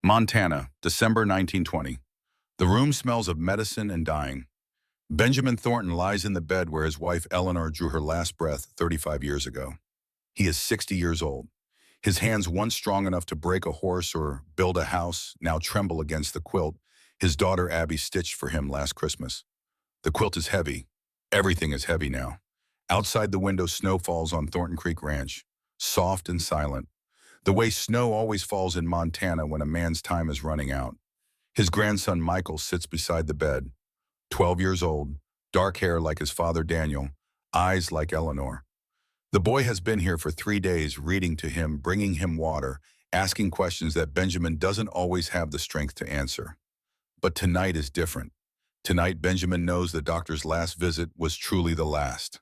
Montana, December 1920. The room smells of medicine and dying. Benjamin Thornton lies in the bed where his wife Eleanor drew her last breath 35 years ago. He is 60 years old. His hands, once strong enough to break a horse or build a house, now tremble against the quilt his daughter Abby stitched for him last Christmas. The quilt is heavy. Everything is heavy now. Outside the window, snow falls on Thornton Creek Ranch, soft and silent. The way snow always falls in Montana when a man's time is running out. His grandson Michael sits beside the bed, 12 years old, dark hair like his father Daniel, eyes like Eleanor. The boy has been here for 3 days, reading to him, bringing him water, asking questions that Benjamin doesn't always have the strength to answer. But tonight is different. Tonight, Benjamin knows the doctor's last visit was truly the last.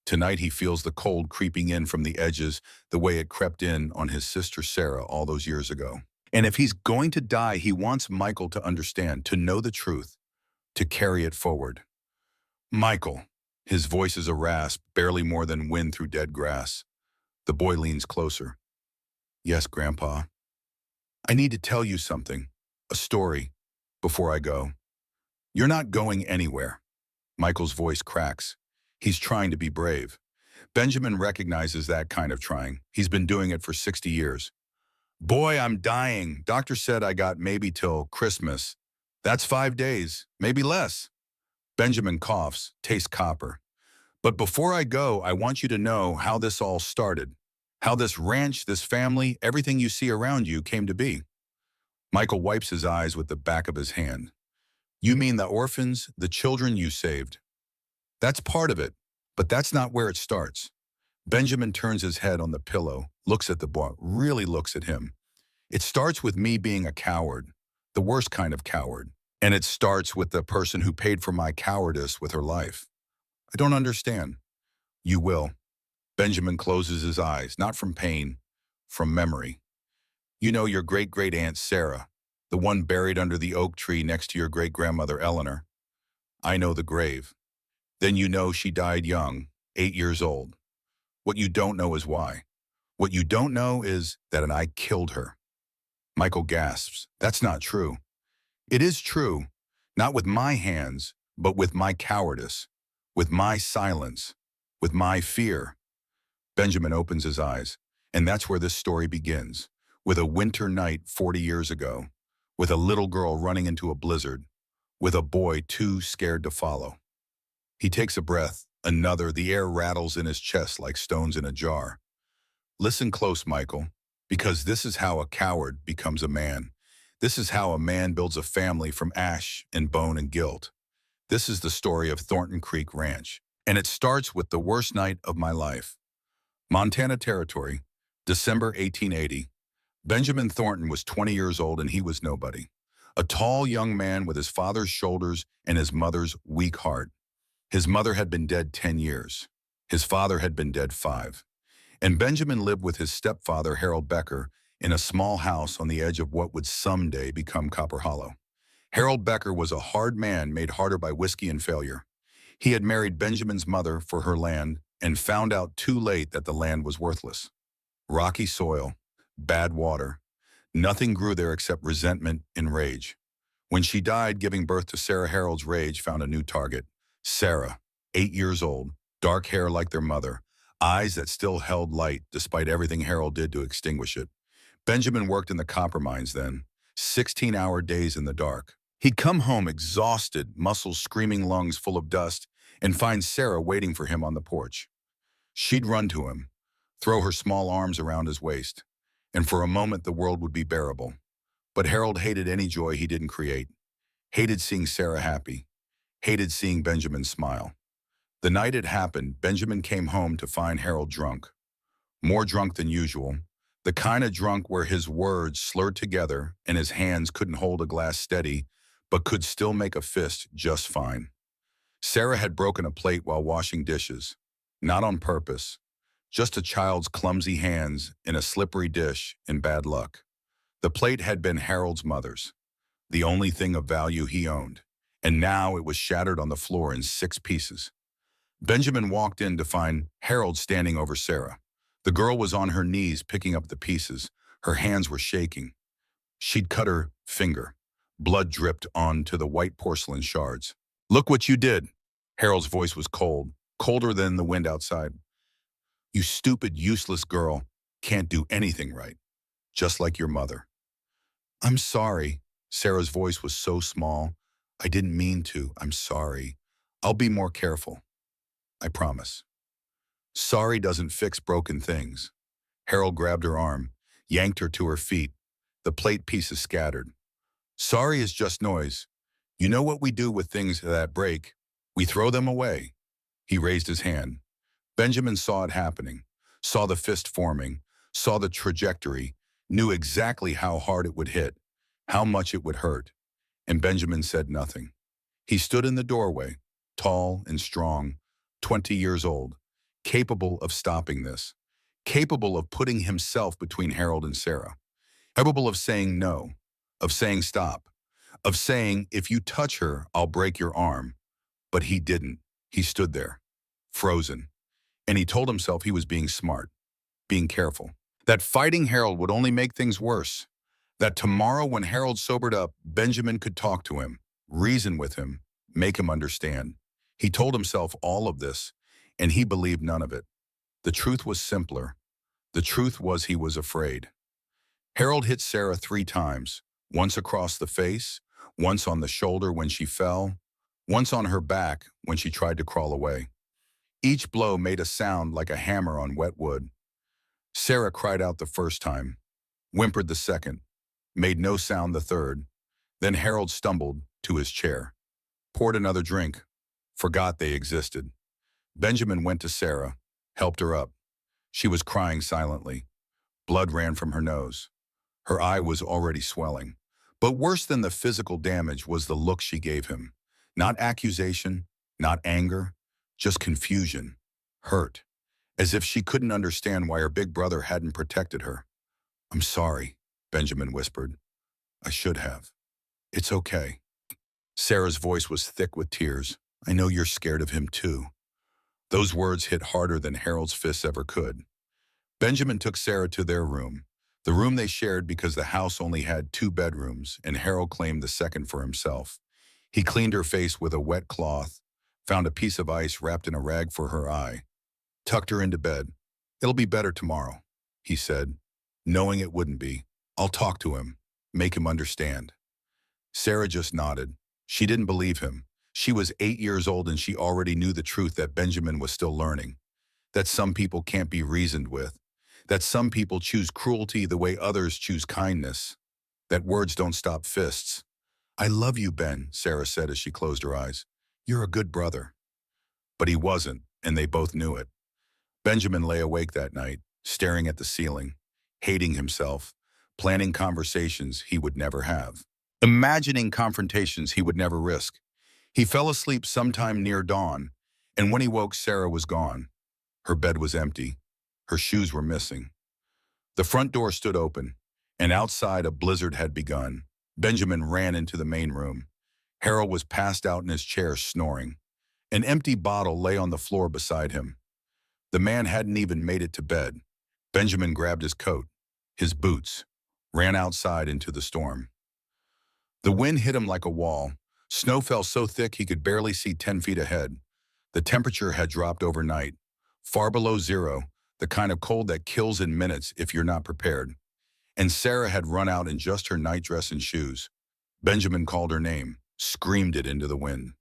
Tonight, he feels the cold creeping in from the edges the way it crept in on his sister Sarah all those years ago. And if he's going to die, he wants Michael to understand, to know the truth, to carry it forward. Michael. His voice is a rasp, barely more than wind through dead grass. The boy leans closer. Yes, Grandpa. I need to tell you something, a story, before I go. You're not going anywhere. Michael's voice cracks. He's trying to be brave. Benjamin recognizes that kind of trying. He's been doing it for 60 years. Boy, I'm dying. Doctor said I got maybe till Christmas. That's 5 days, maybe less. Benjamin coughs, tastes copper. But before I go, I want you to know how this all started. How this ranch, this family, everything you see around you came to be. Michael wipes his eyes with the back of his hand. You mean the orphans, the children you saved? That's part of it, but that's not where it starts. Benjamin turns his head on the pillow, looks at the boy, really looks at him. It starts with me being a coward, the worst kind of coward. And it starts with the person who paid for my cowardice with her life. I don't understand. You will. Benjamin closes his eyes, not from pain, from memory. You know your great-great-aunt Sarah, the one buried under the oak tree next to your great-grandmother Eleanor. I know the grave. Then you know she died young, 8 years old. What you don't know is why. What you don't know is that I killed her. Michael gasps. That's not true. It is true, not with my hands, but with my cowardice, with my silence, with my fear. Benjamin opens his eyes, and that's where this story begins, with a winter night 40 years ago, with a little girl running into a blizzard, with a boy too scared to follow. He takes a breath, another, the air rattles in his chest like stones in a jar. Listen close, Michael, because this is how a coward becomes a man. This is how a man builds a family from ash and bone and guilt. This is the story of Thornton Creek Ranch, and it starts with the worst night of my life. Montana Territory, December 1880. Benjamin Thornton was 20 years old and he was nobody. A tall young man with his father's shoulders and his mother's weak heart. His mother had been dead 10 years. His father had been dead 5. And Benjamin lived with his stepfather, Harold Becker, in a small house on the edge of what would someday become Copper Hollow. Harold Becker was a hard man made harder by whiskey and failure. He had married Benjamin's mother for her land and found out too late that the land was worthless. Rocky soil, bad water. Nothing grew there except resentment and rage. When she died, giving birth to Sarah, Harold's rage found a new target. Sarah, 8 years old, dark hair like their mother, eyes that still held light despite everything Harold did to extinguish it. Benjamin worked in the copper mines then, 16-hour days in the dark. He'd come home exhausted, muscles screaming, lungs full of dust, and find Sarah waiting for him on the porch. She'd run to him, throw her small arms around his waist, and for a moment the world would be bearable. But Harold hated any joy he didn't create, hated seeing Sarah happy, hated seeing Benjamin smile. The night it happened, Benjamin came home to find Harold drunk. More drunk than usual. The kind of drunk where his words slurred together and his hands couldn't hold a glass steady, but could still make a fist just fine. Sarah had broken a plate while washing dishes, not on purpose, just a child's clumsy hands in a slippery dish and bad luck. The plate had been Harold's mother's, the only thing of value he owned, and now it was shattered on the floor in 6 pieces. Benjamin walked in to find Harold standing over Sarah. The girl was on her knees picking up the pieces. Her hands were shaking. She'd cut her finger. Blood dripped onto the white porcelain shards. "Look what you did." Harold's voice was cold, colder than the wind outside. "You stupid, useless girl. Can't do anything right. Just like your mother." "I'm sorry." Sarah's voice was so small. "I didn't mean to. I'm sorry. I'll be more careful. I promise." "Sorry doesn't fix broken things." Harold grabbed her arm, yanked her to her feet. The plate pieces scattered. "Sorry is just noise. You know what we do with things that break? We throw them away." He raised his hand. Benjamin saw it happening, saw the fist forming, saw the trajectory, knew exactly how hard it would hit, how much it would hurt. And Benjamin said nothing. He stood in the doorway, tall and strong, 20 years old, capable of stopping this, capable of putting himself between Harold and Sarah, capable of saying no, of saying stop, of saying, "If you touch her, I'll break your arm." But he didn't. He stood there, frozen. And he told himself he was being smart, being careful. That fighting Harold would only make things worse. That tomorrow when Harold sobered up, Benjamin could talk to him, reason with him, make him understand. He told himself all of this, and he believed none of it. The truth was simpler. The truth was he was afraid. Harold hit Sarah 3 times, once across the face, once on the shoulder when she fell, once on her back when she tried to crawl away. Each blow made a sound like a hammer on wet wood. Sarah cried out the first time, whimpered the second, made no sound the third. Then Harold stumbled to his chair, poured another drink, forgot they existed. Benjamin went to Sarah, helped her up. She was crying silently. Blood ran from her nose. Her eye was already swelling. But worse than the physical damage was the look she gave him. Not accusation, not anger, just confusion, hurt, as if she couldn't understand why her big brother hadn't protected her. "I'm sorry," Benjamin whispered. "I should have." "It's okay." Sarah's voice was thick with tears. "I know you're scared of him too." Those words hit harder than Harold's fists ever could. Benjamin took Sarah to their room, the room they shared because the house only had 2 bedrooms, and Harold claimed the second for himself. He cleaned her face with a wet cloth, found a piece of ice wrapped in a rag for her eye, tucked her into bed. "It'll be better tomorrow," he said, knowing it wouldn't be. "I'll talk to him, make him understand." Sarah just nodded. She didn't believe him. She was 8 years old and she already knew the truth that Benjamin was still learning. That some people can't be reasoned with. That some people choose cruelty the way others choose kindness. That words don't stop fists. "I love you, Ben," Sarah said as she closed her eyes. "You're a good brother." But he wasn't, and they both knew it. Benjamin lay awake that night, staring at the ceiling, hating himself, planning conversations he would never have, imagining confrontations he would never risk. He fell asleep sometime near dawn, and when he woke, Sarah was gone. Her bed was empty. Her shoes were missing. The front door stood open, and outside a blizzard had begun. Benjamin ran into the main room. Harold was passed out in his chair, snoring. An empty bottle lay on the floor beside him. The man hadn't even made it to bed. Benjamin grabbed his coat, his boots, ran outside into the storm. The wind hit him like a wall. Snow fell so thick he could barely see 10 feet ahead. The temperature had dropped overnight, far below zero, the kind of cold that kills in minutes if you're not prepared. And Sarah had run out in just her nightdress and shoes. Benjamin called her name, screamed it into the wind.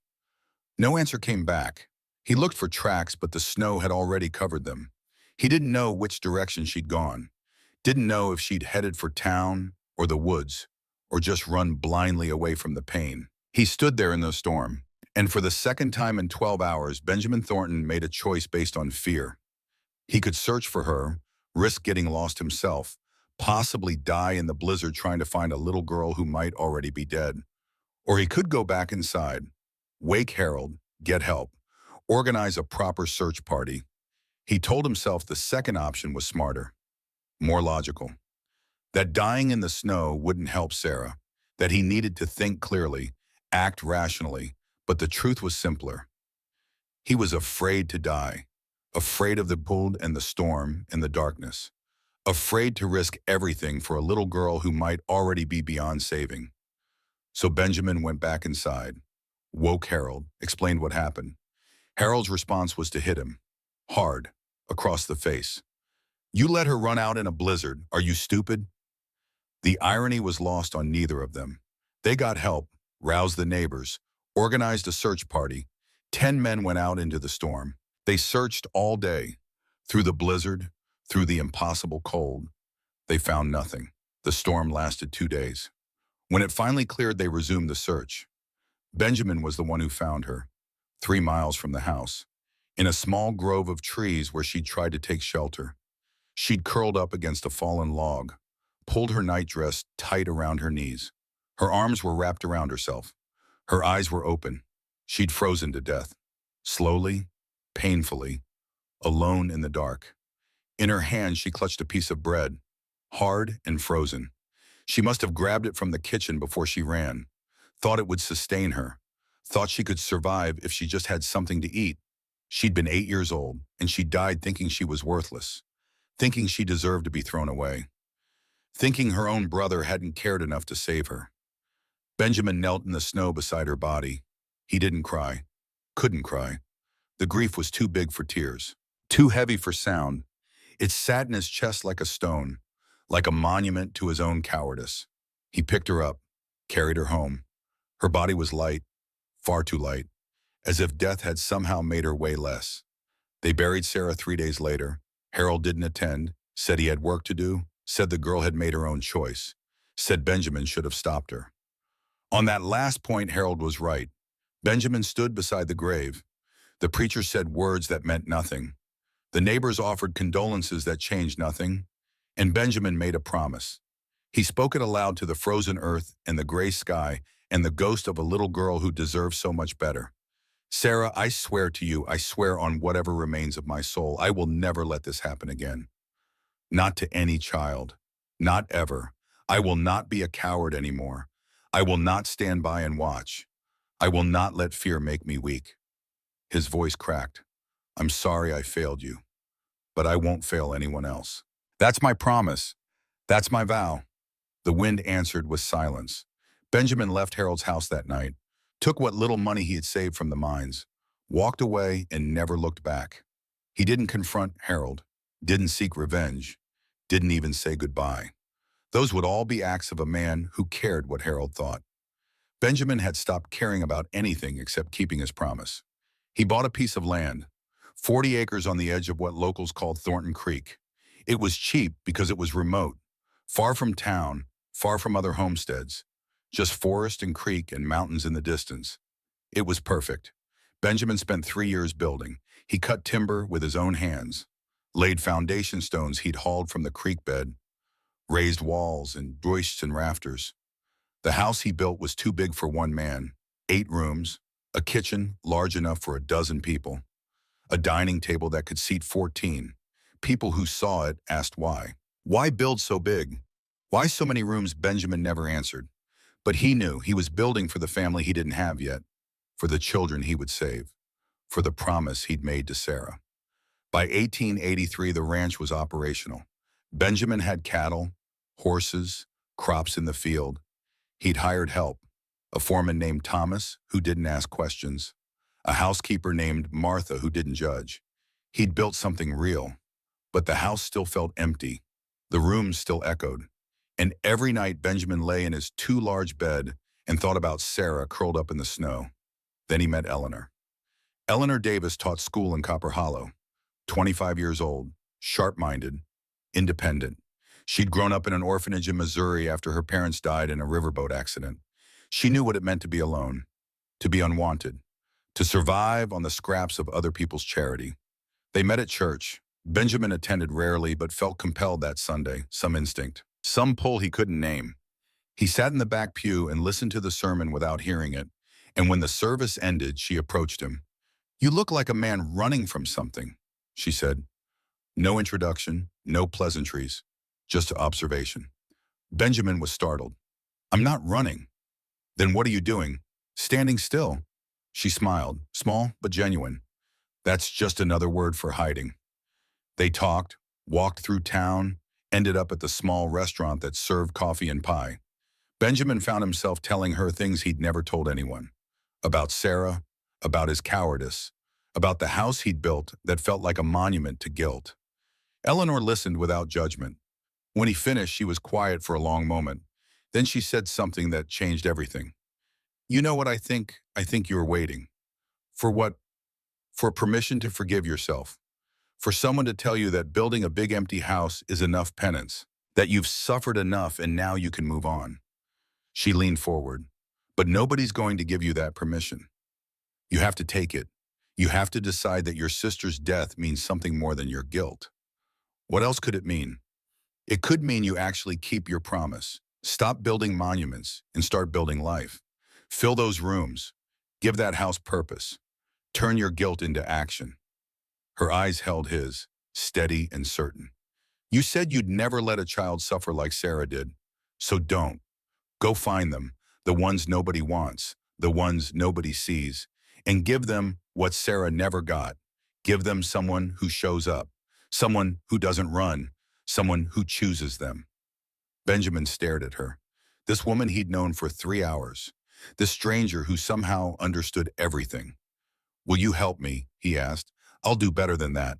No answer came back. He looked for tracks, but the snow had already covered them. He didn't know which direction she'd gone. Didn't know if she'd headed for town or the woods, or just run blindly away from the pain. He stood there in the storm, and for the second time in 12 hours, Benjamin Thornton made a choice based on fear. He could search for her, risk getting lost himself, possibly die in the blizzard trying to find a little girl who might already be dead. Or he could go back inside, wake Harold, get help, organize a proper search party. He told himself the second option was smarter, more logical. That dying in the snow wouldn't help Sarah, that he needed to think clearly, act rationally, but the truth was simpler. He was afraid to die, afraid of the cold and the storm and the darkness, afraid to risk everything for a little girl who might already be beyond saving. So Benjamin went back inside, woke Harold, explained what happened. Harold's response was to hit him, hard, across the face. "You let her run out in a blizzard. Are you stupid?" The irony was lost on neither of them. They got help, roused the neighbors, organized a search party. 10 men went out into the storm. They searched all day, through the blizzard, through the impossible cold. They found nothing. The storm lasted 2 days. When it finally cleared, they resumed the search. Benjamin was the one who found her, 3 miles from the house, in a small grove of trees where she'd tried to take shelter. She'd curled up against a fallen log, pulled her nightdress tight around her knees. Her arms were wrapped around herself. Her eyes were open. She'd frozen to death. Slowly, painfully, alone in the dark. In her hand, she clutched a piece of bread, hard and frozen. She must have grabbed it from the kitchen before she ran, thought it would sustain her, thought she could survive if she just had something to eat. She'd been 8 years old, and she died thinking she was worthless, thinking she deserved to be thrown away, thinking her own brother hadn't cared enough to save her. Benjamin knelt in the snow beside her body. He didn't cry, couldn't cry. The grief was too big for tears, too heavy for sound. It sat in his chest like a stone, like a monument to his own cowardice. He picked her up, carried her home. Her body was light, far too light, as if death had somehow made her weigh less. They buried Sarah 3 days later. Harold didn't attend, said he had work to do, said the girl had made her own choice, said Benjamin should have stopped her. On that last point, Harold was right. Benjamin stood beside the grave. The preacher said words that meant nothing. The neighbors offered condolences that changed nothing. And Benjamin made a promise. He spoke it aloud to the frozen earth and the gray sky and the ghost of a little girl who deserved so much better. "Sarah, I swear to you, I swear on whatever remains of my soul, I will never let this happen again. Not to any child. Not ever. I will not be a coward anymore. I will not stand by and watch. I will not let fear make me weak." His voice cracked. "I'm sorry I failed you, but I won't fail anyone else. That's my promise. That's my vow." The wind answered with silence. Benjamin left Harold's house that night, took what little money he had saved from the mines, walked away and never looked back. He didn't confront Harold, didn't seek revenge, didn't even say goodbye. Those would all be acts of a man who cared what Harold thought. Benjamin had stopped caring about anything except keeping his promise. He bought a piece of land, 40 acres on the edge of what locals called Thornton Creek. It was cheap because it was remote, far from town, far from other homesteads, just forest and creek and mountains in the distance. It was perfect. Benjamin spent 3 years building. He cut timber with his own hands, laid foundation stones he'd hauled from the creek bed, raised walls and joists and rafters. The house he built was too big for one man. 8 rooms, a kitchen large enough for a dozen people, a dining table that could seat 14. People who saw it asked why. Why build so big? Why so many rooms? Benjamin never answered. But he knew he was building for the family he didn't have yet, for the children he would save, for the promise he'd made to Sarah. By 1883, the ranch was operational. Benjamin had cattle, horses, crops in the field. He'd hired help, a foreman named Thomas who didn't ask questions, a housekeeper named Martha who didn't judge. He'd built something real, but the house still felt empty. The rooms still echoed. And every night Benjamin lay in his too large bed and thought about Sarah curled up in the snow. Then he met Eleanor. Eleanor Davis taught school in Copper Hollow, 25 years old, sharp-minded, independent. She'd grown up in an orphanage in Missouri after her parents died in a riverboat accident. She knew what it meant to be alone, to be unwanted, to survive on the scraps of other people's charity. They met at church. Benjamin attended rarely but felt compelled that Sunday, some instinct, some pull he couldn't name. He sat in the back pew and listened to the sermon without hearing it, and when the service ended, she approached him. "You look like a man running from something," she said. No introduction, no pleasantries, just observation. Benjamin was startled. "I'm not running." "Then what are you doing?" "Standing still." She smiled, small but genuine. "That's just another word for hiding." They talked, walked through town, ended up at the small restaurant that served coffee and pie. Benjamin found himself telling her things he'd never told anyone. About Sarah, about his cowardice, about the house he'd built that felt like a monument to guilt. Eleanor listened without judgment. When he finished, she was quiet for a long moment. Then she said something that changed everything. You know what I think? I think you're waiting. For what? For permission to forgive yourself. For someone to tell you that building a big empty house is enough penance. That you've suffered enough and now you can move on. She leaned forward. But nobody's going to give you that permission. You have to take it. You have to decide that your sister's death means something more than your guilt. What else could it mean? It could mean you actually keep your promise. Stop building monuments and start building life. Fill those rooms. Give that house purpose. Turn your guilt into action. Her eyes held his, steady and certain. You said you'd never let a child suffer like Sarah did. So don't. Go find them, the ones nobody wants, the ones nobody sees, and give them what Sarah never got. Give them someone who shows up, someone who doesn't run, someone who chooses them. Benjamin stared at her. This woman he'd known for 3 hours. This stranger who somehow understood everything. Will you help me? He asked. I'll do better than that.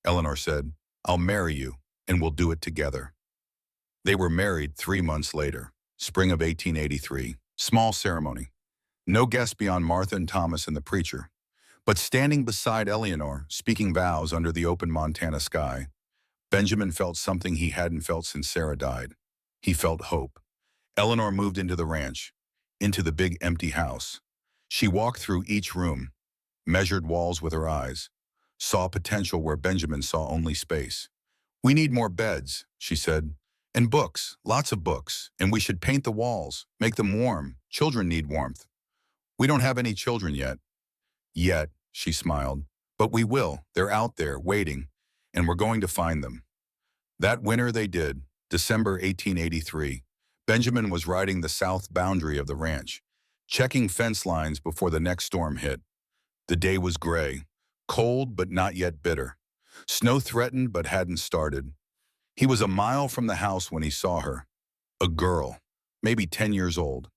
Eleanor said, I'll marry you, and we'll do it together. They were married 3 months later, spring of 1883. Small ceremony. No guests beyond Martha and Thomas and the preacher. But standing beside Eleanor, speaking vows under the open Montana sky, Benjamin felt something he hadn't felt since Sarah died. He felt hope. Eleanor moved into the ranch, into the big empty house. She walked through each room, measured walls with her eyes, saw potential where Benjamin saw only space. We need more beds, she said, and books, lots of books, and we should paint the walls, make them warm. Children need warmth. We don't have any children yet. Yet, she smiled, but we will. They're out there, waiting, and we're going to find them. That winter they did, December 1883. Benjamin was riding the south boundary of the ranch, checking fence lines before the next storm hit. The day was gray, cold but not yet bitter. Snow threatened but hadn't started. He was a mile from the house when he saw her. A girl, maybe 10 years old,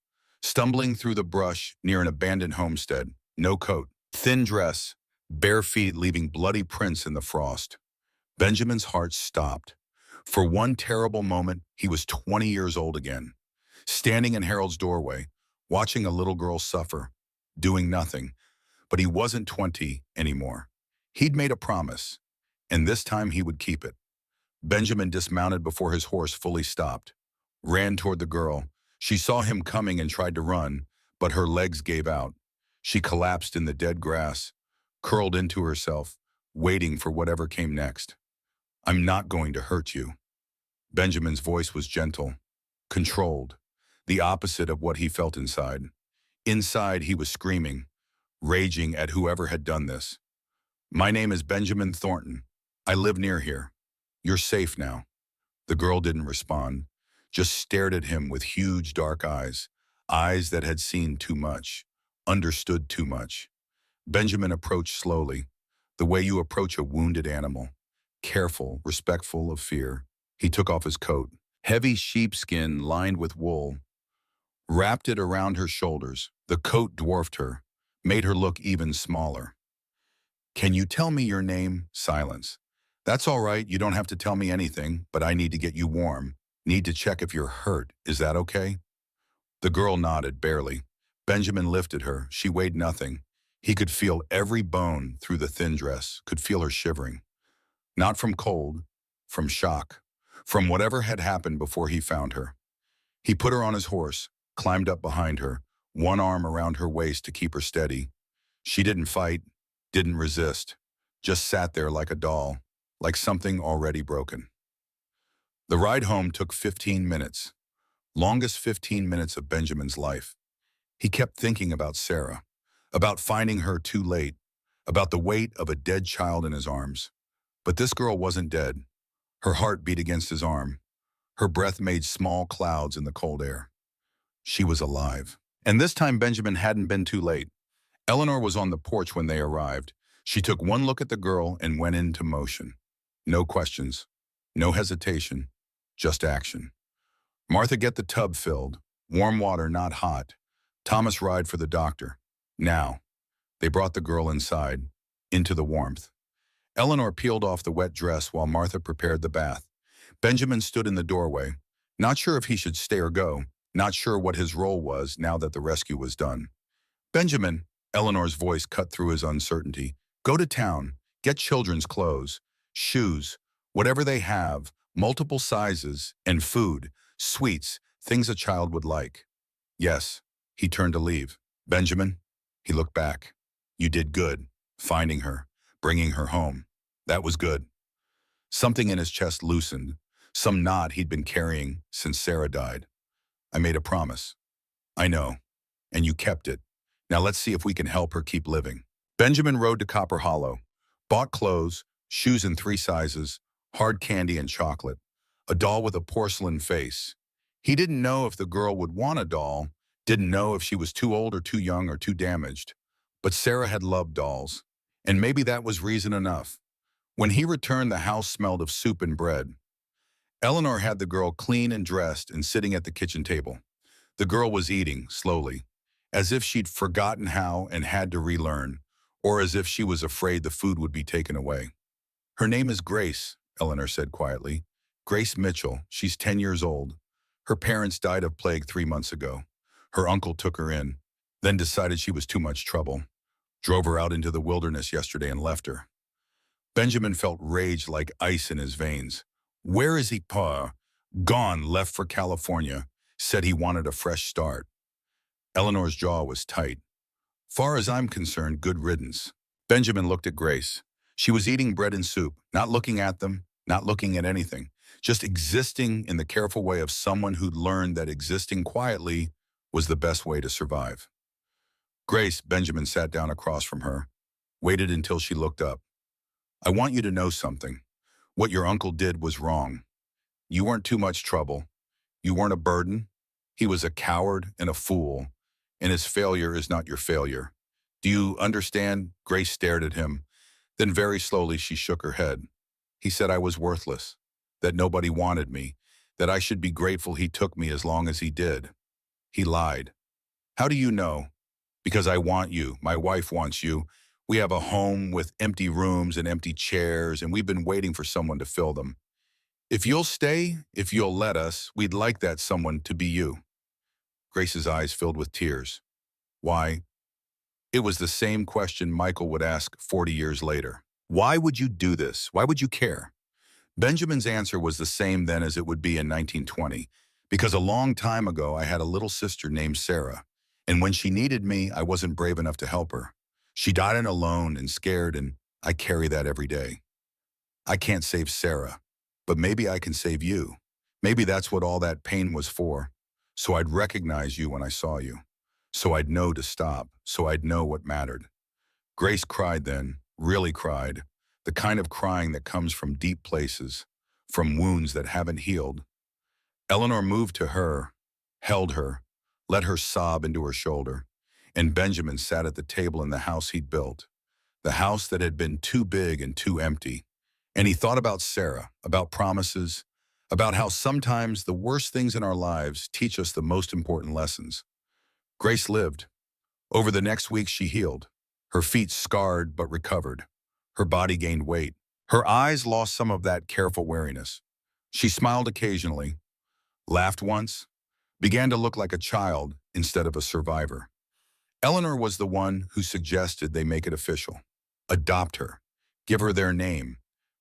stumbling through the brush near an abandoned homestead. No coat, thin dress, bare feet leaving bloody prints in the frost. Benjamin's heart stopped. For one terrible moment, he was 20 years old again, standing in Harold's doorway, watching a little girl suffer, doing nothing. But he wasn't 20 anymore. He'd made a promise, and this time he would keep it. Benjamin dismounted before his horse fully stopped, ran toward the girl. She saw him coming and tried to run, but her legs gave out. She collapsed in the dead grass, curled into herself, waiting for whatever came next. I'm not going to hurt you. Benjamin's voice was gentle, controlled, the opposite of what he felt inside. Inside, he was screaming, raging at whoever had done this. My name is Benjamin Thornton. I live near here. You're safe now. The girl didn't respond, just stared at him with huge dark eyes, eyes that had seen too much, understood too much. Benjamin approached slowly, the way you approach a wounded animal, careful, respectful of fear. He took off his coat, heavy sheepskin lined with wool, wrapped it around her shoulders. The coat dwarfed her, made her look even smaller. Can you tell me your name? Silence. That's all right, you don't have to tell me anything, but I need to get you warm. Need to check if you're hurt. Is that okay? The girl nodded, barely. Benjamin lifted her. She weighed nothing. He could feel every bone through the thin dress, could feel her shivering. Not from cold, from shock, from whatever had happened before he found her. He put her on his horse, climbed up behind her, one arm around her waist to keep her steady. She didn't fight, didn't resist, just sat there like a doll, like something already broken. The ride home took 15 minutes, longest 15 minutes of Benjamin's life. He kept thinking about Sarah, about finding her too late, about the weight of a dead child in his arms. But this girl wasn't dead. Her heart beat against his arm. Her breath made small clouds in the cold air. She was alive. And this time Benjamin hadn't been too late. Eleanor was on the porch when they arrived. She took one look at the girl and went into motion. No questions, no hesitation, just action. Martha, get the tub filled. Warm water, not hot. Thomas, ride for the doctor. Now. They brought the girl inside, into the warmth. Eleanor peeled off the wet dress while Martha prepared the bath. Benjamin stood in the doorway, not sure if he should stay or go, not sure what his role was now that the rescue was done. Benjamin, Eleanor's voice cut through his uncertainty, go to town, get children's clothes, shoes, whatever they have, multiple sizes, and food, sweets, things a child would like. Yes, he turned to leave. Benjamin, he looked back. You did good, finding her, bringing her home. That was good. Something in his chest loosened, some knot he'd been carrying since Sarah died. I made a promise. I know, and you kept it. Now let's see if we can help her keep living. Benjamin rode to Copper Hollow, bought clothes, shoes in 3 sizes, hard candy and chocolate, a doll with a porcelain face. He didn't know if the girl would want a doll, didn't know if she was too old or too young or too damaged. But Sarah had loved dolls, and maybe that was reason enough. When he returned, the house smelled of soup and bread. Eleanor had the girl clean and dressed and sitting at the kitchen table. The girl was eating, slowly, as if she'd forgotten how and had to relearn, or as if she was afraid the food would be taken away. Her name is Grace, Eleanor said quietly. Grace Mitchell. She's 10 years old. Her parents died of plague 3 months ago. Her uncle took her in, then decided she was too much trouble. Drove her out into the wilderness yesterday and left her. Benjamin felt rage like ice in his veins. Where is he, Pa? Gone, left for California. Said he wanted a fresh start. Eleanor's jaw was tight. Far as I'm concerned, good riddance. Benjamin looked at Grace. She was eating bread and soup, not looking at them, not looking at anything, just existing in the careful way of someone who'd learned that existing quietly was the best way to survive. Grace, Benjamin sat down across from her, waited until she looked up. I want you to know something. What your uncle did was wrong. You weren't too much trouble. You weren't a burden. He was a coward and a fool, and his failure is not your failure. Do you understand? Grace stared at him. Then very slowly she shook her head. He said I was worthless, that nobody wanted me, that I should be grateful he took me as long as he did. He lied. How do you know? Because I want you. My wife wants you. We have a home with empty rooms and empty chairs, and we've been waiting for someone to fill them. If you'll stay, if you'll let us, we'd like that someone to be you. Grace's eyes filled with tears. Why? It was the same question Michael would ask 40 years later. Why would you do this? Why would you care? Benjamin's answer was the same then as it would be in 1920, because a long time ago I had a little sister named Sarah, and when she needed me, I wasn't brave enough to help her. She died in alone and scared, and I carry that every day. I can't save Sarah, but maybe I can save you. Maybe that's what all that pain was for. So I'd recognize you when I saw you. So I'd know to stop. So I'd know what mattered. Grace cried then, really cried. The kind of crying that comes from deep places, from wounds that haven't healed. Eleanor moved to her, held her, let her sob into her shoulder, and Benjamin sat at the table in the house he'd built, the house that had been too big and too empty. And he thought about Sarah, about promises, about how sometimes the worst things in our lives teach us the most important lessons. Grace lived. Over the next week she healed, her feet scarred but recovered. Her body gained weight. Her eyes lost some of that careful wariness. She smiled occasionally, laughed once, began to look like a child instead of a survivor. Eleanor was the one who suggested they make it official. Adopt her. Give her their name.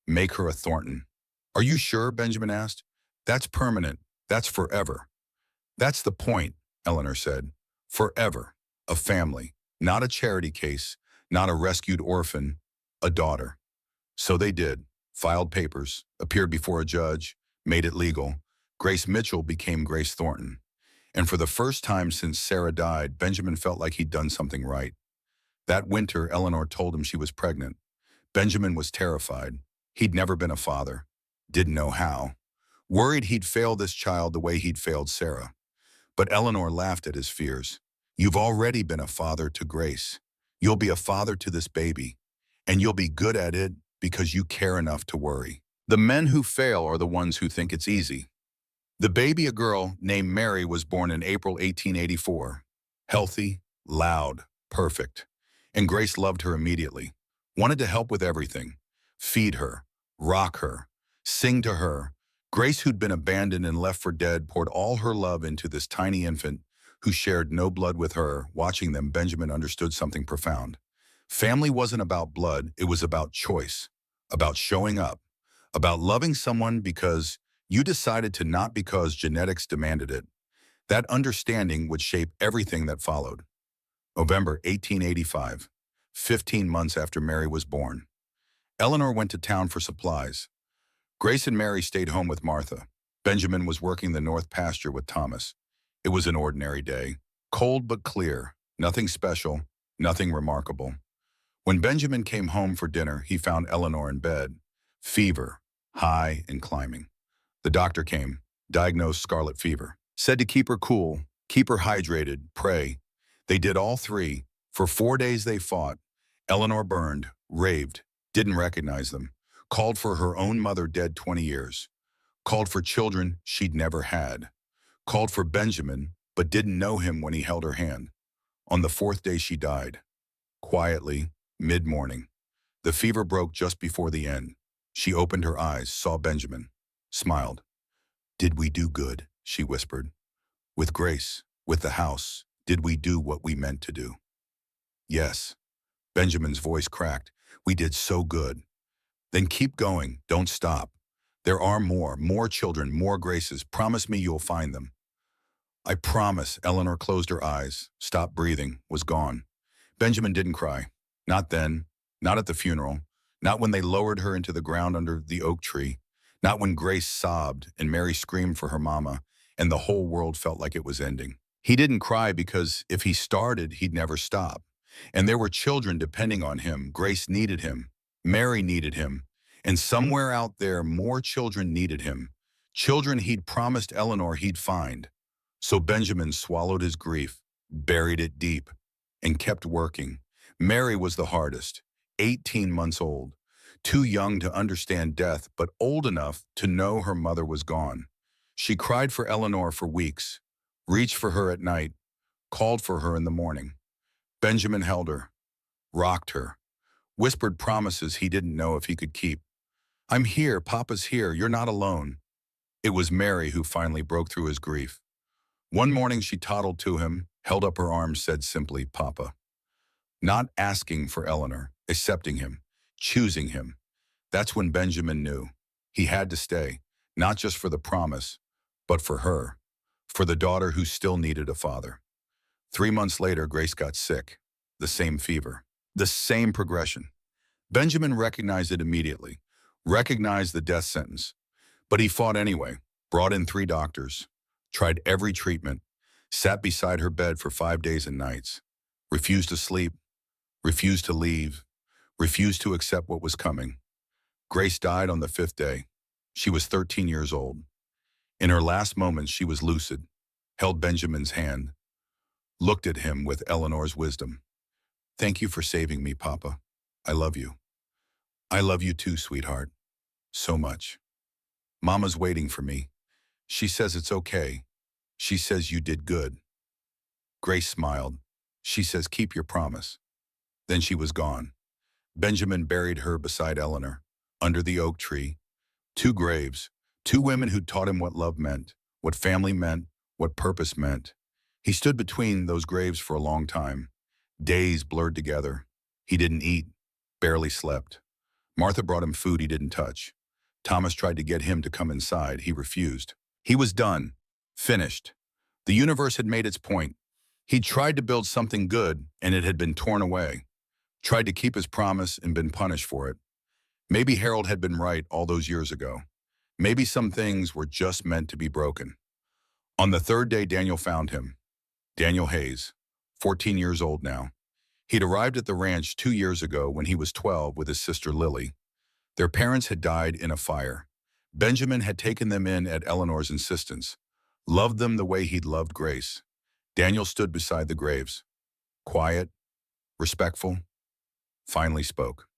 Make her a Thornton. Are you sure? Benjamin asked. That's permanent. That's forever. That's the point, Eleanor said. Forever. A family. Not a charity case. Not a rescued orphan. A daughter. So they did. Filed papers. Appeared before a judge. Made it legal. Grace Mitchell became Grace Thornton. And for the first time since Sarah died, Benjamin felt like he'd done something right. That winter, Eleanor told him she was pregnant. Benjamin was terrified. He'd never been a father. Didn't know how. Worried he'd fail this child the way he'd failed Sarah. But Eleanor laughed at his fears. You've already been a father to Grace. You'll be a father to this baby. And you'll be good at it because you care enough to worry. The men who fail are the ones who think it's easy. The baby, a girl named Mary, was born in April 1884. Healthy, loud, perfect. And Grace loved her immediately. Wanted to help with everything. Feed her, rock her, sing to her. Grace, who'd been abandoned and left for dead, poured all her love into this tiny infant who shared no blood with her. Watching them, Benjamin understood something profound. Family wasn't about blood, it was about choice, about showing up, about loving someone because you decided to, not because genetics demanded it. That understanding would shape everything that followed. November 1885, 15 months after Mary was born. Eleanor went to town for supplies. Grace and Mary stayed home with Martha. Benjamin was working the north pasture with Thomas. It was an ordinary day, cold but clear, nothing special, nothing remarkable. When Benjamin came home for dinner, he found Eleanor in bed, fever, high and climbing. The doctor came, diagnosed scarlet fever, said to keep her cool, keep her hydrated, pray. They did all three. For 4 days they fought. Eleanor burned, raved, didn't recognize them, called for her own mother dead 20 years, called for children she'd never had, called for Benjamin, but didn't know him when he held her hand. On the 4th day she died, quietly, mid-morning. The fever broke just before the end. She opened her eyes, saw Benjamin, smiled. "Did we do good?" she whispered. "With Grace, with the house, did we do what we meant to do?" "Yes." Benjamin's voice cracked. "We did so good." "Then keep going, don't stop. There are more children, more Graces. Promise me you'll find them." "I promise." Eleanor closed her eyes, stopped breathing, was gone. Benjamin didn't cry. Not then, not at the funeral, not when they lowered her into the ground under the oak tree, not when Grace sobbed and Mary screamed for her mama, and the whole world felt like it was ending. He didn't cry because if he started, he'd never stop. And there were children depending on him. Grace needed him. Mary needed him. And somewhere out there, more children needed him. Children he'd promised Eleanor he'd find. So Benjamin swallowed his grief, buried it deep, and kept working. Mary was the hardest, 18 months old, too young to understand death, but old enough to know her mother was gone. She cried for Eleanor for weeks, reached for her at night, called for her in the morning. Benjamin held her, rocked her, whispered promises he didn't know if he could keep. "I'm here, Papa's here, you're not alone." It was Mary who finally broke through his grief. One morning she toddled to him, held up her arms, said simply, "Papa." Not asking for Eleanor, accepting him, choosing him. That's when Benjamin knew. He had to stay, not just for the promise, but for her, for the daughter who still needed a father. 3 months later, Grace got sick. The same fever, the same progression. Benjamin recognized it immediately, recognized the death sentence. But he fought anyway, brought in 3 doctors, tried every treatment, sat beside her bed for 5 days and nights, refused to sleep, refused to leave, refused to accept what was coming. Grace died on the 5th day. She was 13 years old. In her last moments, she was lucid, held Benjamin's hand, looked at him with Eleanor's wisdom. "Thank you for saving me, Papa. I love you." "I love you too, sweetheart. So much. Mama's waiting for me. She says it's okay. She says you did good." Grace smiled. She says, "Keep your promise." Then she was gone. Benjamin buried her beside Eleanor, under the oak tree. 2 graves, 2 women who taught him what love meant, what family meant, what purpose meant. He stood between those graves for a long time. Days blurred together. He didn't eat, barely slept. Martha brought him food he didn't touch. Thomas tried to get him to come inside. He refused. He was done. Finished. The universe had made its point. He'd tried to build something good, and it had been torn away. Tried to keep his promise and been punished for it. Maybe Harold had been right all those years ago. Maybe some things were just meant to be broken. On the 3rd day, Daniel found him. Daniel Hayes, 14 years old now. He'd arrived at the ranch 2 years ago when he was 12 with his sister Lily. Their parents had died in a fire. Benjamin had taken them in at Eleanor's insistence, loved them the way he'd loved Grace. Daniel stood beside the graves, quiet, respectful, finally spoke.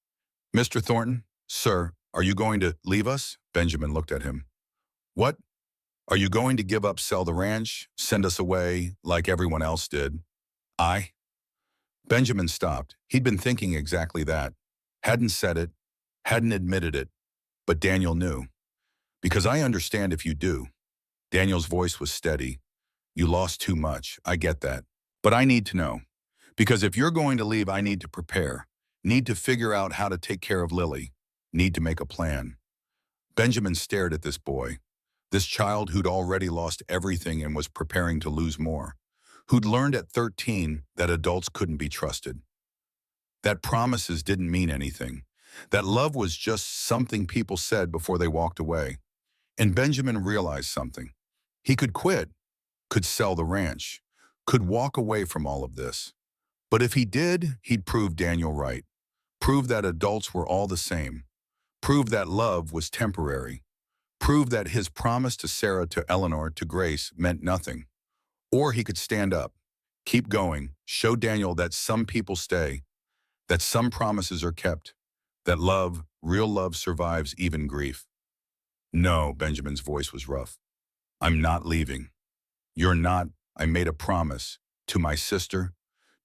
"Mr. Thornton, sir, are you going to leave us?" Benjamin looked at him. "What?" Are you going to give up, sell the ranch, send us away like everyone else did? I? Benjamin stopped. He'd been thinking exactly that. Hadn't said it, hadn't admitted it, but Daniel knew. Because I understand if you do. Daniel's voice was steady. You lost too much, I get that. But I need to know. Because if you're going to leave, I need to prepare. Need to figure out how to take care of Lily. Need to make a plan. Benjamin stared at this boy. This child who'd already lost everything and was preparing to lose more. Who'd learned at 13 that adults couldn't be trusted. That promises didn't mean anything. That love was just something people said before they walked away. And Benjamin realized something. He could quit, could sell the ranch, could walk away from all of this. But if he did, he'd prove Daniel right. Prove that adults were all the same. Prove that love was temporary. Prove that his promise to Sarah, to Eleanor, to Grace meant nothing. Or he could stand up, keep going, show Daniel that some people stay, that some promises are kept, that love, real love, survives even grief. No, Benjamin's voice was rough. I'm not leaving. You're not. I made a promise to my sister,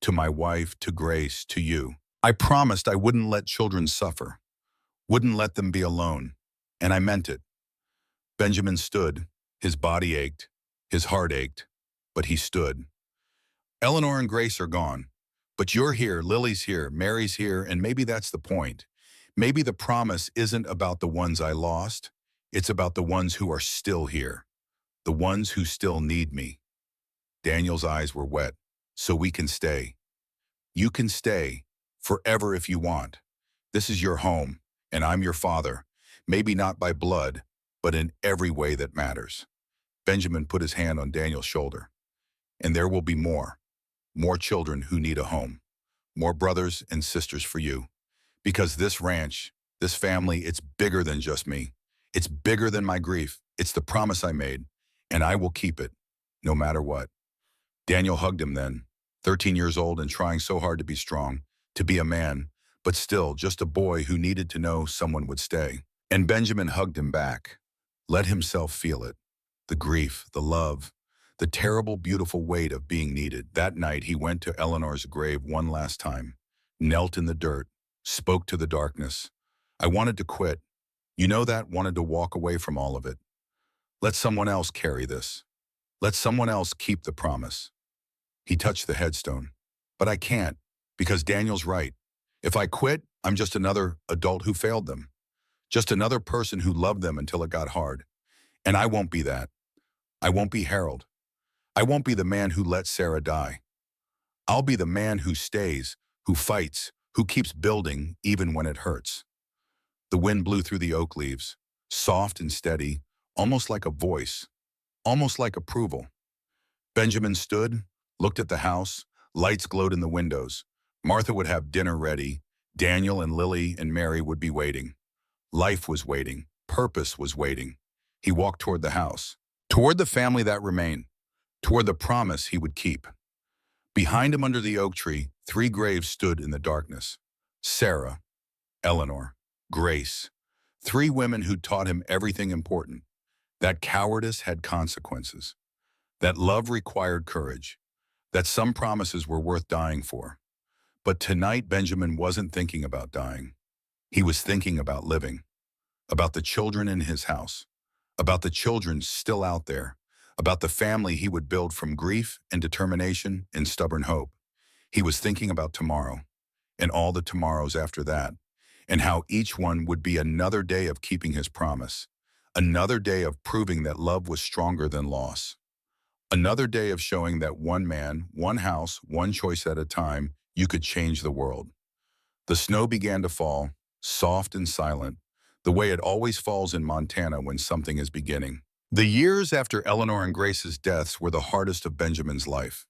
to my wife, to Grace, to you. I promised I wouldn't let children suffer, wouldn't let them be alone, and I meant it. Benjamin stood. His body ached, his heart ached, but he stood. Eleanor and Grace are gone, but you're here, Lily's here, Mary's here, and maybe that's the point. Maybe the promise isn't about the ones I lost, it's about the ones who are still here, the ones who still need me. Daniel's eyes were wet. So we can stay. You can stay forever if you want. This is your home, and I'm your father, maybe not by blood, but in every way that matters. Benjamin put his hand on Daniel's shoulder. And there will be more children who need a home, more brothers and sisters for you. Because this ranch, this family, it's bigger than just me. It's bigger than my grief. It's the promise I made, and I will keep it, no matter what. Daniel hugged him then, 13 years old and trying so hard to be strong, to be a man, but still just a boy who needed to know someone would stay. And Benjamin hugged him back, let himself feel it, the grief, the love, the terrible, beautiful weight of being needed. That night he went to Eleanor's grave one last time, knelt in the dirt, spoke to the darkness. I wanted to quit. You know that, wanted to walk away from all of it. Let someone else carry this. Let someone else keep the promise. He touched the headstone. But I can't, because Daniel's right. If I quit, I'm just another adult who failed them. Just another person who loved them until it got hard. And I won't be that. I won't be Harold. I won't be the man who let Sarah die. I'll be the man who stays, who fights, who keeps building even when it hurts. The wind blew through the oak leaves, soft and steady, almost like a voice, almost like approval. Benjamin stood, looked at the house, lights glowed in the windows. Martha would have dinner ready. Daniel and Lily and Mary would be waiting. Life was waiting. Purpose was waiting. He walked toward the house, toward the family that remained, toward the promise he would keep. Behind him under the oak tree, 3 graves stood in the darkness. Sarah, Eleanor, Grace, 3 women who taught him everything important. That cowardice had consequences. That love required courage. That some promises were worth dying for. But tonight Benjamin wasn't thinking about dying. He was thinking about living. About the children in his house. About the children still out there. About the family he would build from grief and determination and stubborn hope. He was thinking about tomorrow, and all the tomorrows after that, and how each one would be another day of keeping his promise, another day of proving that love was stronger than loss, another day of showing that one man, one house, one choice at a time, you could change the world. The snow began to fall, soft and silent, the way it always falls in Montana when something is beginning. The years after Eleanor and Grace's deaths were the hardest of Benjamin's life.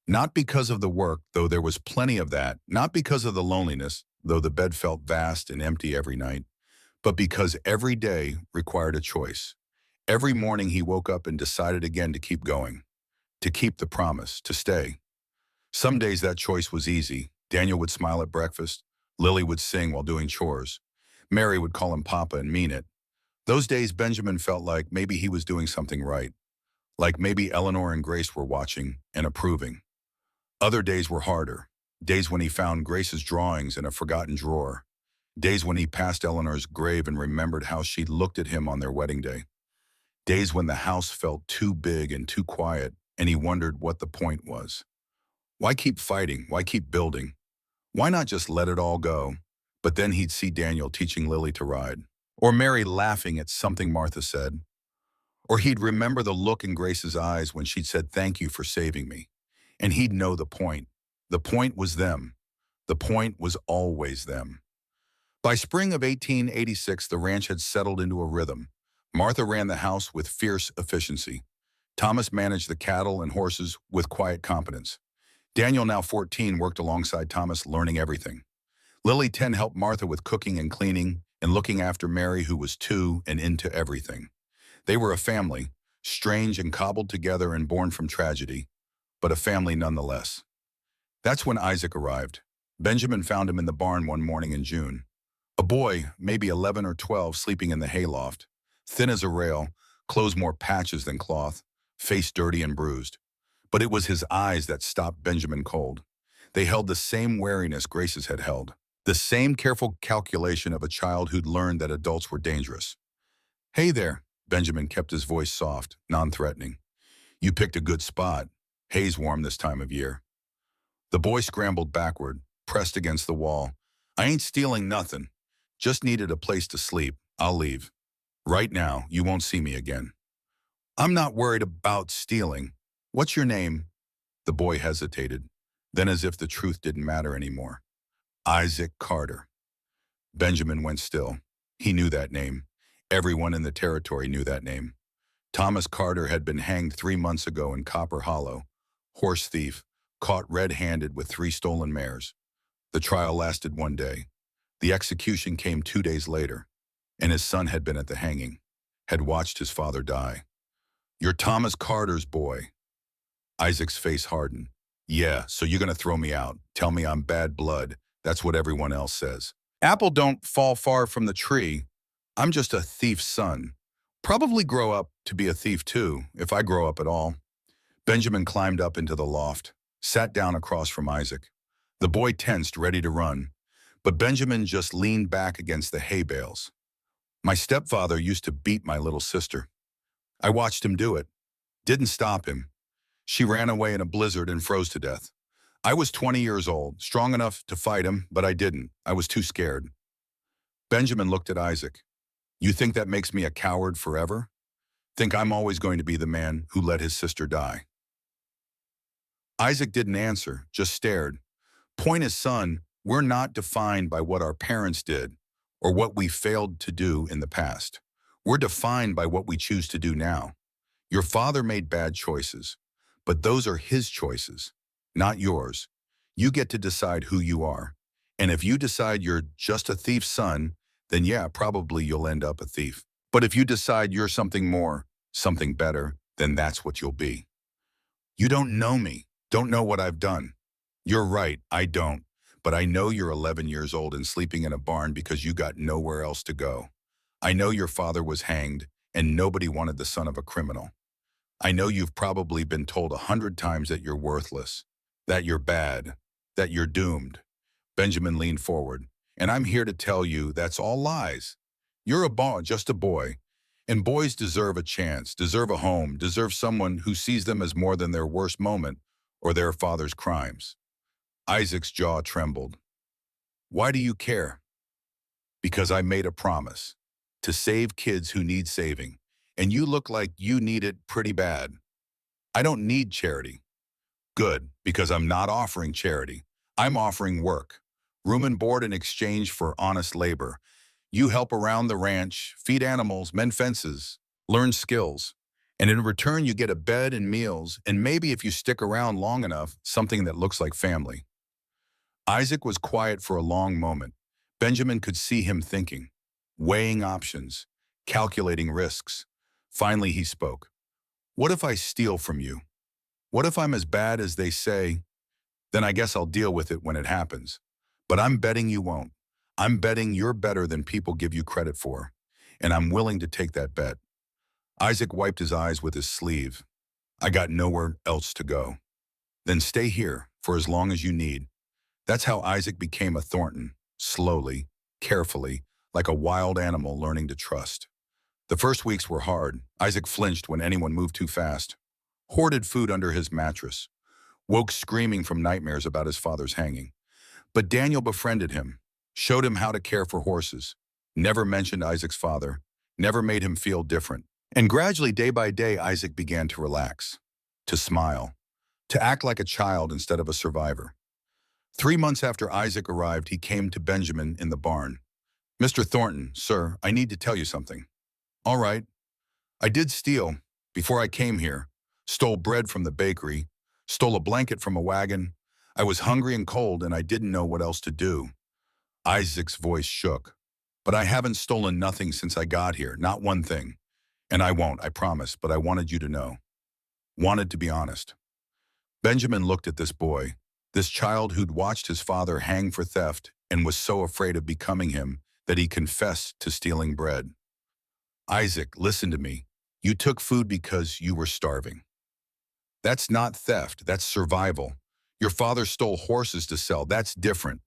Not because of the work, though there was plenty of that, not because of the loneliness, though the bed felt vast and empty every night, but because every day required a choice. Every morning he woke up and decided again to keep going, to keep the promise, to stay. Some days that choice was easy. Daniel would smile at breakfast, Lily would sing while doing chores, Mary would call him Papa and mean it. Those days, Benjamin felt like maybe he was doing something right, like maybe Eleanor and Grace were watching and approving. Other days were harder, days when he found Grace's drawings in a forgotten drawer, days when he passed Eleanor's grave and remembered how she'd looked at him on their wedding day, days when the house felt too big and too quiet, and he wondered what the point was. Why keep fighting? Why keep building? Why not just let it all go? But then he'd see Daniel teaching Lily to ride, or Mary laughing at something Martha said, or he'd remember the look in Grace's eyes when she'd said, "Thank you for saving me." And he'd know the point. The point was them. The point was always them. By spring of 1886, the ranch had settled into a rhythm. Martha ran the house with fierce efficiency. Thomas managed the cattle and horses with quiet competence. Daniel, now 14, worked alongside Thomas, learning everything. Lily, 10, helped Martha with cooking and cleaning and looking after Mary, who was 2 and into everything. They were a family, strange and cobbled together and born from tragedy, but a family nonetheless. That's when Isaac arrived. Benjamin found him in the barn one morning in June. A boy, maybe 11 or 12, sleeping in the hayloft, thin as a rail, clothes more patches than cloth, face dirty and bruised. But it was his eyes that stopped Benjamin cold. They held the same wariness Grace's had held, the same careful calculation of a child who'd learned that adults were dangerous. "Hey there," Benjamin kept his voice soft, non-threatening. "You picked a good spot. Hay's warm this time of year." The boy scrambled backward, pressed against the wall. "I ain't stealing nothing. Just needed a place to sleep. I'll leave. Right now, you won't see me again." "I'm not worried about stealing. What's your name?" The boy hesitated. Then, as if the truth didn't matter anymore, "Isaac Carter." Benjamin went still. He knew that name. Everyone in the territory knew that name. Thomas Carter had been hanged 3 months ago in Copper Hollow. Horse thief, caught red-handed with 3 stolen mares. The trial lasted 1 day. The execution came 2 days later, and his son had been at the hanging, had watched his father die. "You're Thomas Carter's boy." Isaac's face hardened. "Yeah, so you're gonna throw me out, tell me I'm bad blood. That's what everyone else says. Apple don't fall far from the tree. I'm just a thief's son. Probably grow up to be a thief too, if I grow up at all." Benjamin climbed up into the loft, sat down across from Isaac. The boy tensed, ready to run, but Benjamin just leaned back against the hay bales. "My stepfather used to beat my little sister. I watched him do it. Didn't stop him. She ran away in a blizzard and froze to death. I was 20 years old, strong enough to fight him, but I didn't. I was too scared." Benjamin looked at Isaac. "You think that makes me a coward forever? Think I'm always going to be the man who let his sister die?" Isaac didn't answer, just stared. "Point is, son, we're not defined by what our parents did or what we failed to do in the past. We're defined by what we choose to do now. Your father made bad choices, but those are his choices, not yours. You get to decide who you are. And if you decide you're just a thief's son, then yeah, probably you'll end up a thief. But if you decide you're something more, something better, then that's what you'll be. You don't know me, don't know what I've done. You're right, I don't. But I know you're 11 years old and sleeping in a barn because you got nowhere else to go. I know your father was hanged, and nobody wanted the son of a criminal. I know you've probably been told 100 times that you're worthless, that you're bad, that you're doomed." Benjamin leaned forward. "And I'm here to tell you that's all lies. You're a boy, just a boy. And boys deserve a chance, deserve a home, deserve someone who sees them as more than their worst moment or their father's crimes." Isaac's jaw trembled. "Why do you care?" "Because I made a promise to save kids who need saving, and you look like you need it pretty bad. I don't need charity." "Good, because I'm not offering charity. I'm offering work. Room and board in exchange for honest labor. You help around the ranch, feed animals, mend fences, learn skills. And in return, you get a bed and meals, and maybe if you stick around long enough, something that looks like family." Isaac was quiet for a long moment. Benjamin could see him thinking, weighing options, calculating risks. Finally, he spoke. "What if I steal from you? What if I'm as bad as they say? Then I guess I'll deal with it when it happens. But I'm betting you won't. I'm betting you're better than people give you credit for. and I'm willing to take that bet. Isaac wiped his eyes with his sleeve. I got nowhere else to go. Then stay here for as long as you need. That's how Isaac became a Thornton, slowly, carefully, like a wild animal learning to trust. The first weeks were hard. Isaac flinched when anyone moved too fast, hoarded food under his mattress, woke screaming from nightmares about his father's hanging. But Daniel befriended him, showed him how to care for horses, never mentioned Isaac's father, never made him feel different. And gradually, day by day, Isaac began to relax, to smile, to act like a child instead of a survivor. 3 months after Isaac arrived, he came to Benjamin in the barn. "Mr. Thornton, sir, I need to tell you something." "All right. I did steal before I came here. Stole bread from the bakery, stole a blanket from a wagon. I was hungry and cold, and I didn't know what else to do." Isaac's voice shook. "But I haven't stolen nothing since I got here, not one thing. And I won't, I promise, but I wanted you to know. Wanted to be honest." Benjamin looked at this boy, this child who'd watched his father hang for theft and was so afraid of becoming him that he confessed to stealing bread. "Isaac, listen to me. You took food because you were starving. That's not theft, that's survival. Your father stole horses to sell, that's different.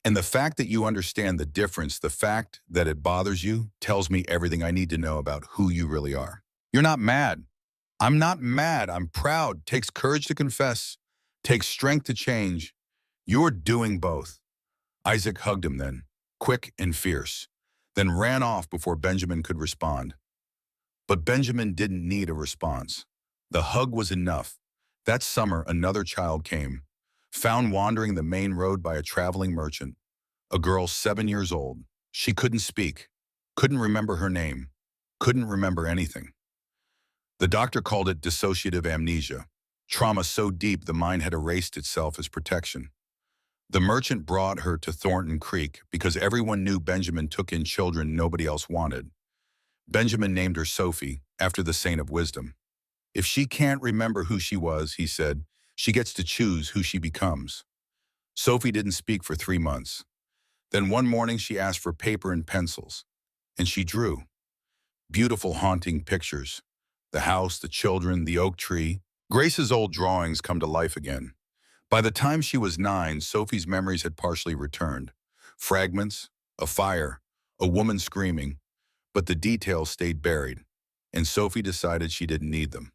And the fact that you understand the difference, the fact that it bothers you, tells me everything I need to know about who you really are. You're not mad. I'm not mad, I'm proud. Takes courage to confess, takes strength to change. You're doing both." Isaac hugged him then, quick and fierce, then ran off before Benjamin could respond. But Benjamin didn't need a response. The hug was enough. That summer, another child came, found wandering the main road by a traveling merchant. A girl 7 years old. She couldn't speak, couldn't remember her name, couldn't remember anything. The doctor called it dissociative amnesia, trauma so deep the mind had erased itself as protection. The merchant brought her to Thornton Creek because everyone knew Benjamin took in children nobody else wanted. Benjamin named her Sophie, after the saint of wisdom. If she can't remember who she was, he said, she gets to choose who she becomes. Sophie didn't speak for 3 months. Then one morning she asked for paper and pencils, and she drew. Beautiful, haunting pictures. The house, the children, the oak tree. Grace's old drawings come to life again. By the time she was 9, Sophie's memories had partially returned. Fragments, a fire, a woman screaming, but the details stayed buried, and Sophie decided she didn't need them.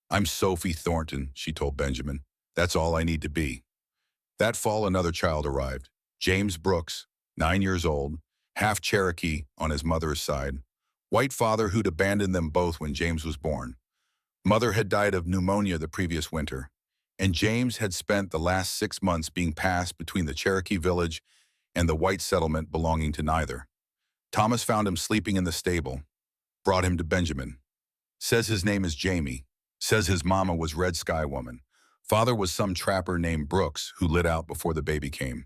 "I'm Sophie Thornton," she told Benjamin. "That's all I need to be." That fall, another child arrived. James Brooks, 9 years old, half Cherokee on his mother's side. White father who'd abandoned them both when James was born. Mother had died of pneumonia the previous winter, and James had spent the last 6 months being passed between the Cherokee village and the white settlement belonging to neither. Thomas found him sleeping in the stable, brought him to Benjamin. Says his name is Jamie. Says his mama was Red Sky Woman. Father was some trapper named Brooks who lit out before the baby came.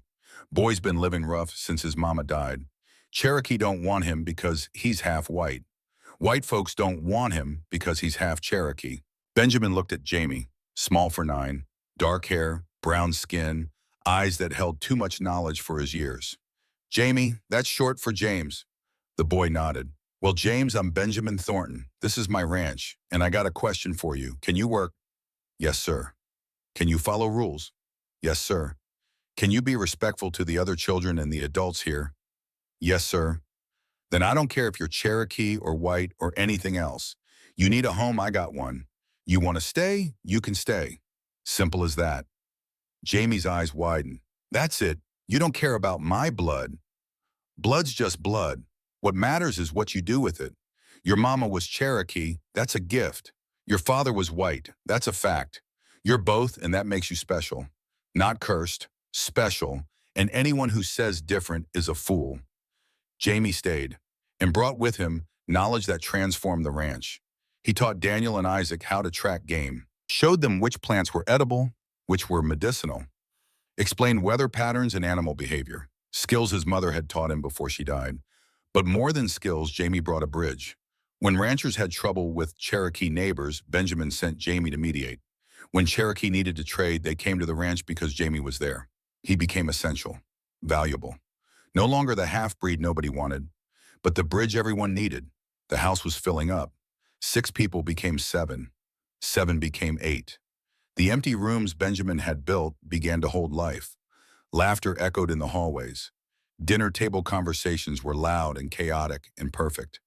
Boy's been living rough since his mama died. Cherokee don't want him because he's half white. White folks don't want him because he's half Cherokee. Benjamin looked at Jamie, small for 9, dark hair, brown skin, eyes that held too much knowledge for his years. "Jamie, that's short for James." The boy nodded. "Well, James, I'm Benjamin Thornton. This is my ranch, and I got a question for you. Can you work?" "Yes, sir." "Can you follow rules?" "Yes, sir." "Can you be respectful to the other children and the adults here?" "Yes, sir." "Then I don't care if you're Cherokee or white or anything else. You need a home, I got one. You want to stay, you can stay. Simple as that." Jamie's eyes widened. "That's it. You don't care about my blood. Blood's just blood. What matters is what you do with it. Your mama was Cherokee, that's a gift. Your father was white, that's a fact. You're both, and that makes you special. Not cursed, special, and anyone who says different is a fool." Jamie stayed, and brought with him knowledge that transformed the ranch. He taught Daniel and Isaac how to track game, showed them which plants were edible, which were medicinal, explained weather patterns and animal behavior, skills his mother had taught him before she died. But more than skills, Jamie brought a bridge. When ranchers had trouble with Cherokee neighbors, Benjamin sent Jamie to mediate. When Cherokee needed to trade, they came to the ranch because Jamie was there. He became essential, valuable. No longer the half-breed nobody wanted, but the bridge everyone needed. The house was filling up. 6 people became 7. 7 became 8. The empty rooms Benjamin had built began to hold life. Laughter echoed in the hallways. Dinner table conversations were loud and chaotic and perfect.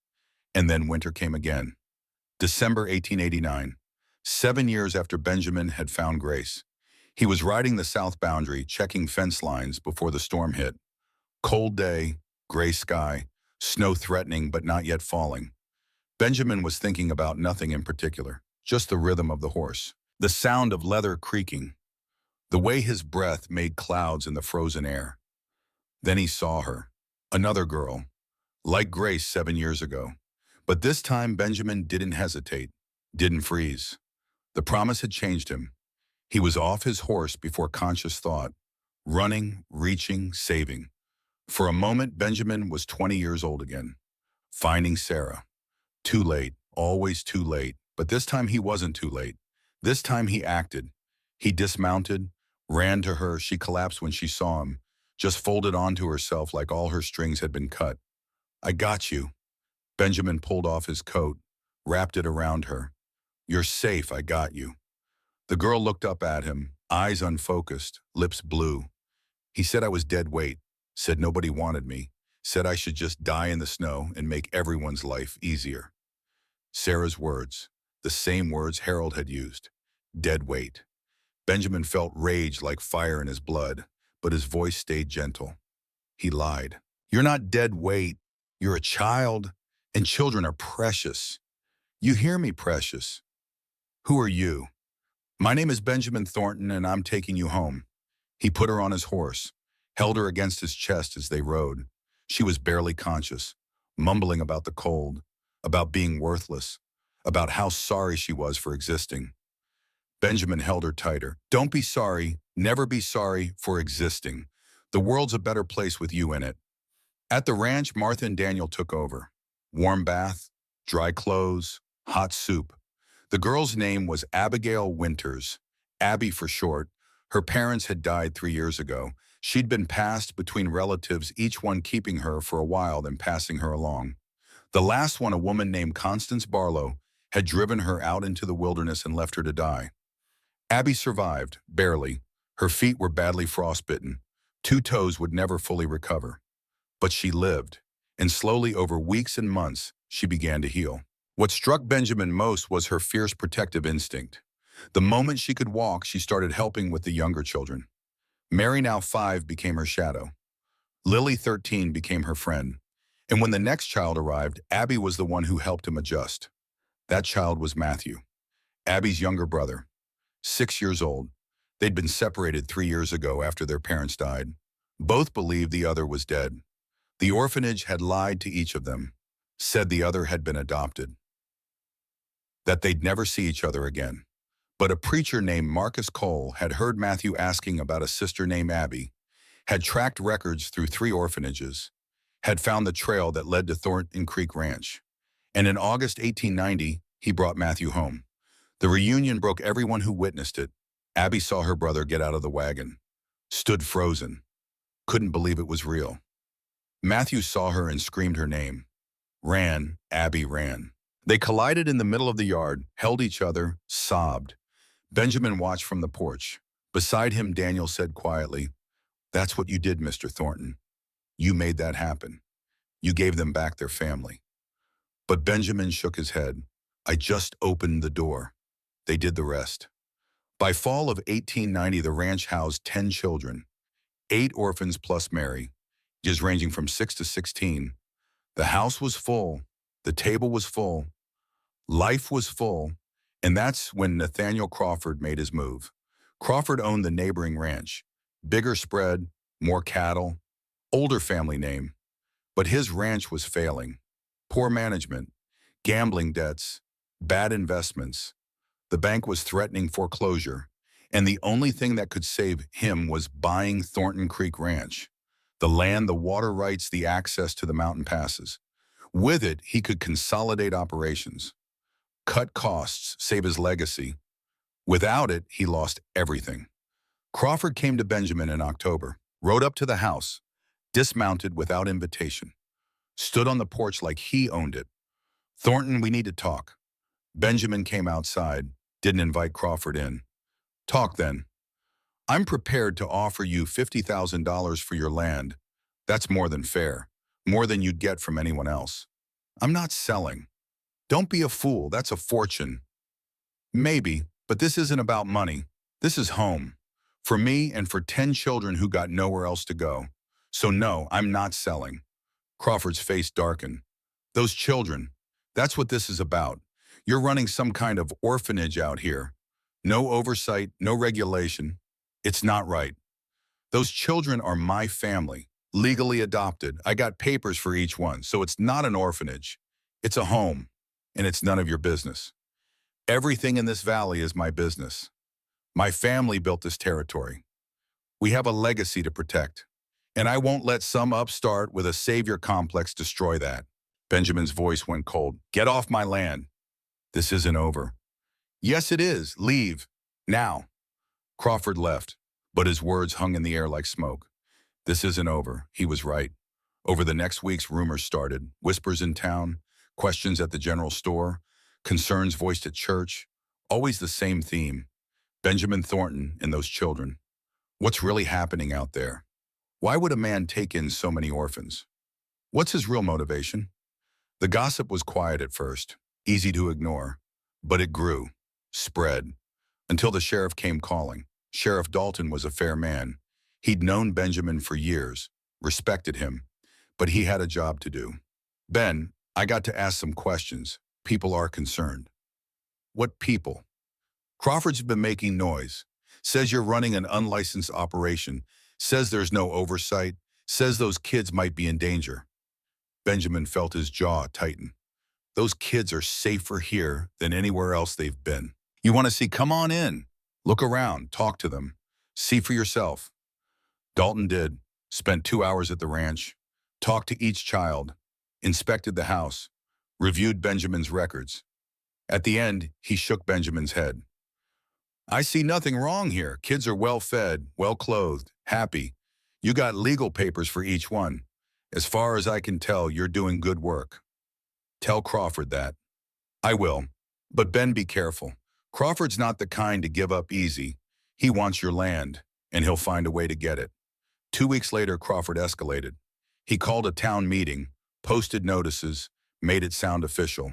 And then winter came again. December 1889, 7 years after Benjamin had found Grace. He was riding the south boundary, checking fence lines before the storm hit. Cold day, gray sky, snow threatening but not yet falling. Benjamin was thinking about nothing in particular, just the rhythm of the horse, the sound of leather creaking, the way his breath made clouds in the frozen air. Then he saw her, another girl, like Grace 7 years ago. But this time Benjamin didn't hesitate, didn't freeze. The promise had changed him. He was off his horse before conscious thought, running, reaching, saving. For a moment, Benjamin was 20 years old again, finding Sarah. Too late, always too late, but this time he wasn't too late. This time he acted. He dismounted, ran to her. She collapsed when she saw him, just folded onto herself like all her strings had been cut. "I got you." Benjamin pulled off his coat, wrapped it around her. "You're safe, I got you." The girl looked up at him, eyes unfocused, lips blue. He said I was dead weight, said nobody wanted me, said I should just die in the snow and make everyone's life easier. Sarah's words, the same words Harold had used. Dead weight. Benjamin felt rage like fire in his blood, but his voice stayed gentle. He lied. "You're not dead weight. You're a child, and children are precious. You hear me, precious? Who are you?" "My name is Benjamin Thornton, and I'm taking you home." He put her on his horse, held her against his chest as they rode. She was barely conscious, mumbling about the cold, about being worthless, about how sorry she was for existing. Benjamin held her tighter. "Don't be sorry, never be sorry for existing. The world's a better place with you in it." At the ranch, Martha and Daniel took over. Warm bath, dry clothes, hot soup. The girl's name was Abigail Winters, Abby for short. Her parents had died 3 years ago. She'd been passed between relatives, each one keeping her for a while, then passing her along. The last one, a woman named Constance Barlow, had driven her out into the wilderness and left her to die. Abby survived, barely. Her feet were badly frostbitten. 2 toes would never fully recover. But she lived, and slowly over weeks and months, she began to heal. What struck Benjamin most was her fierce protective instinct. The moment she could walk, she started helping with the younger children. Mary, now 5, became her shadow. Lily, 13, became her friend. And when the next child arrived, Abby was the one who helped him adjust. That child was Matthew, Abby's younger brother, 6 years old. They'd been separated 3 years ago after their parents died. Both believed the other was dead. The orphanage had lied to each of them, said the other had been adopted, that they'd never see each other again. But a preacher named Marcus Cole had heard Matthew asking about a sister named Abby, had tracked records through 3 orphanages, had found the trail that led to Thornton Creek Ranch. And in August 1890, he brought Matthew home. The reunion broke everyone who witnessed it. Abby saw her brother get out of the wagon, stood frozen, couldn't believe it was real. Matthew saw her and screamed her name. Ran, Abby ran. They collided in the middle of the yard, held each other, sobbed. Benjamin watched from the porch. Beside him, Daniel said quietly, "That's what you did, Mr. Thornton. You made that happen. You gave them back their family." But Benjamin shook his head. "I just opened the door. They did the rest." By fall of 1890, the ranch housed 10 children, 8 orphans plus Mary, ages ranging from 6 to 16. The house was full. The table was full. Life was full. And that's when Nathaniel Crawford made his move. Crawford owned the neighboring ranch. Bigger spread, more cattle, older family name. But his ranch was failing. Poor management, gambling debts, bad investments. The bank was threatening foreclosure, and the only thing that could save him was buying Thornton Creek Ranch. The land, the water rights, the access to the mountain passes. With it, he could consolidate operations, cut costs, save his legacy. Without it, he lost everything. Crawford came to Benjamin in October, rode up to the house, dismounted without invitation, stood on the porch like he owned it. Thornton, we need to talk. Benjamin came outside, didn't invite Crawford in. Talk then. I'm prepared to offer you $50,000 for your land. That's more than fair, more than you'd get from anyone else. I'm not selling. Don't be a fool, that's a fortune. Maybe, but this isn't about money. This is home. For me and for 10 children who got nowhere else to go. So no, I'm not selling. Crawford's face darkened. Those children, that's what this is about. You're running some kind of orphanage out here. No oversight, no regulation. It's not right. Those children are my family, legally adopted. I got papers for each one, so it's not an orphanage. It's a home, and it's none of your business. Everything in this valley is my business. My family built this territory. We have a legacy to protect, and I won't let some upstart with a savior complex destroy that. Benjamin's voice went cold. Get off my land. This isn't over. Yes, it is. Leave. Now. Crawford left, but his words hung in the air like smoke. This isn't over. He was right. Over the next weeks, rumors started. Whispers in town, questions at the general store, concerns voiced at church. Always the same theme. Benjamin Thornton and those children. What's really happening out there? Why would a man take in so many orphans? What's his real motivation? The gossip was quiet at first, easy to ignore, but it grew, spread, until the sheriff came calling. Sheriff Dalton was a fair man. He'd known Benjamin for years, respected him, but he had a job to do. Ben, I got to ask some questions. People are concerned. What people? Crawford's been making noise, says you're running an unlicensed operation, says there's no oversight, says those kids might be in danger. Benjamin felt his jaw tighten. Those kids are safer here than anywhere else they've been. You want to see? Come on in. Look around, talk to them. See for yourself. Dalton did, spent 2 hours at the ranch, talked to each child, inspected the house, reviewed Benjamin's records. At the end, he shook Benjamin's head. I see nothing wrong here. Kids are well-fed, well-clothed, happy. You got legal papers for each one. As far as I can tell, you're doing good work. Tell Crawford that. I will. But Ben, be careful. Crawford's not the kind to give up easy. He wants your land, and he'll find a way to get it. 2 weeks later, Crawford escalated. He called a town meeting, posted notices, made it sound official.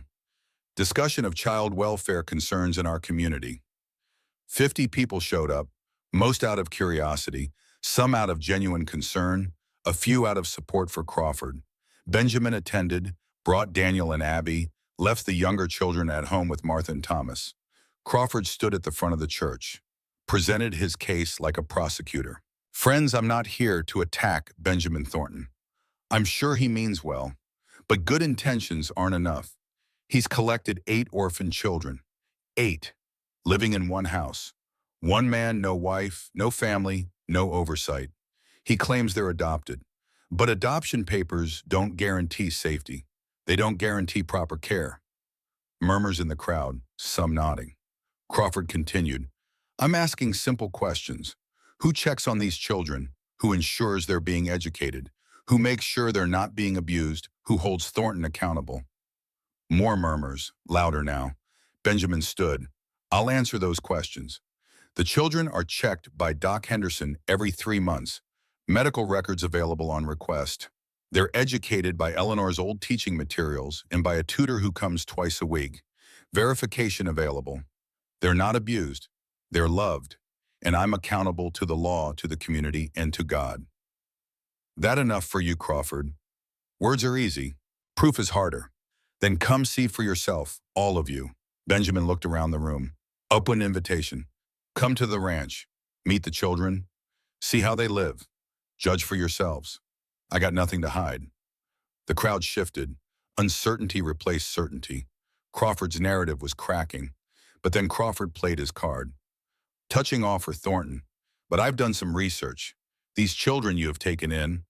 Discussion of child welfare concerns in our community. 50 people showed up, most out of curiosity, some out of genuine concern, a few out of support for Crawford. Benjamin attended, brought Daniel and Abby, left the younger children at home with Martha and Thomas. Crawford stood at the front of the church, presented his case like a prosecutor. Friends, I'm not here to attack Benjamin Thornton. I'm sure he means well, but good intentions aren't enough. He's collected 8 orphan children. 8. Living in one house. One man, no wife, no family, no oversight. He claims they're adopted. But adoption papers don't guarantee safety. They don't guarantee proper care. Murmurs in the crowd, some nodding. Crawford continued, I'm asking simple questions. Who checks on these children? Who ensures they're being educated? Who makes sure they're not being abused? Who holds Thornton accountable? More murmurs, louder now. Benjamin stood. I'll answer those questions. The children are checked by Doc Henderson every 3 months. Medical records available on request. They're educated by Eleanor's old teaching materials and by a tutor who comes twice a week. Verification available. They're not abused. They're loved. And I'm accountable to the law, to the community, and to God. That enough for you, Crawford? Words are easy. Proof is harder. Then come see for yourself, all of you. Benjamin looked around the room. Open invitation. Come to the ranch. Meet the children. See how they live. Judge for yourselves. I got nothing to hide. The crowd shifted. Uncertainty replaced certainty. Crawford's narrative was cracking. But then Crawford played his card. Touching offer, Thornton. But I've done some research. These children you have taken in,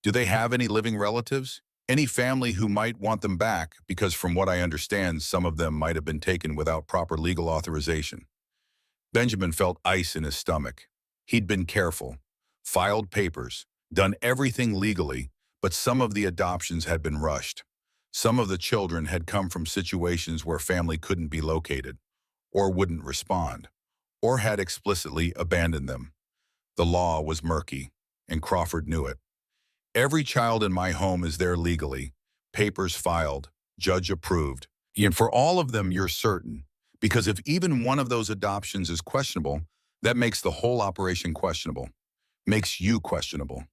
do they have any living relatives? Any family who might want them back? Because from what I understand, some of them might have been taken without proper legal authorization. Benjamin felt ice in his stomach. He'd been careful, filed papers, done everything legally, but some of the adoptions had been rushed. Some of the children had come from situations where family couldn't be located, or wouldn't respond, or had explicitly abandoned them. The law was murky, and Crawford knew it. Every child in my home is there legally, papers filed, judge approved. And for all of them, you're certain. Because if even one of those adoptions is questionable, that makes the whole operation questionable, makes you questionable.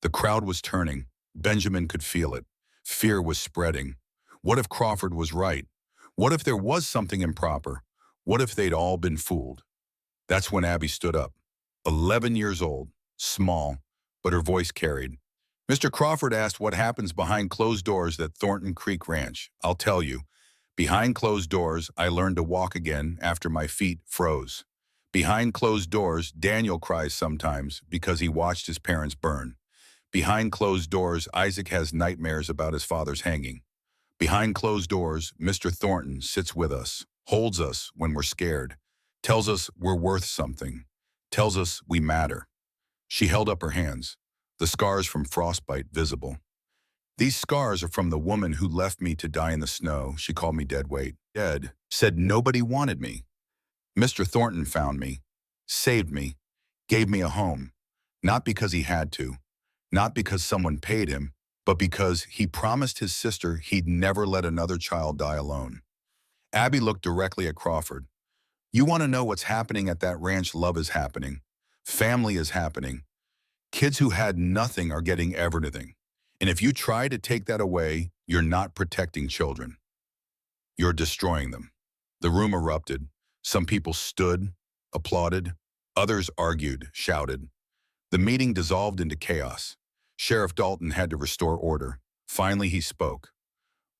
The crowd was turning. Benjamin could feel it. Fear was spreading. What if Crawford was right? What if there was something improper? What if they'd all been fooled? That's when Abby stood up. 11 years old, small, but her voice carried. Mr. Crawford asked what happens behind closed doors at Thornton Creek Ranch. I'll tell you. Behind closed doors, I learned to walk again after my feet froze. Behind closed doors, Daniel cries sometimes because he watched his parents burn. Behind closed doors, Isaac has nightmares about his father's hanging. Behind closed doors, Mr. Thornton sits with us, holds us when we're scared, tells us we're worth something, tells us we matter. She held up her hands, the scars from frostbite visible. These scars are from the woman who left me to die in the snow. She called me dead weight. Dead. Said nobody wanted me. Mr. Thornton found me, saved me, gave me a home. Not because he had to, not because someone paid him, but because he promised his sister he'd never let another child die alone. Abby looked directly at Crawford. You want to know what's happening at that ranch? Love is happening. Family is happening. Kids who had nothing are getting everything. And if you try to take that away, you're not protecting children. You're destroying them. The room erupted. Some people stood, applauded. Others argued, shouted. The meeting dissolved into chaos. Sheriff Dalton had to restore order. Finally, he spoke.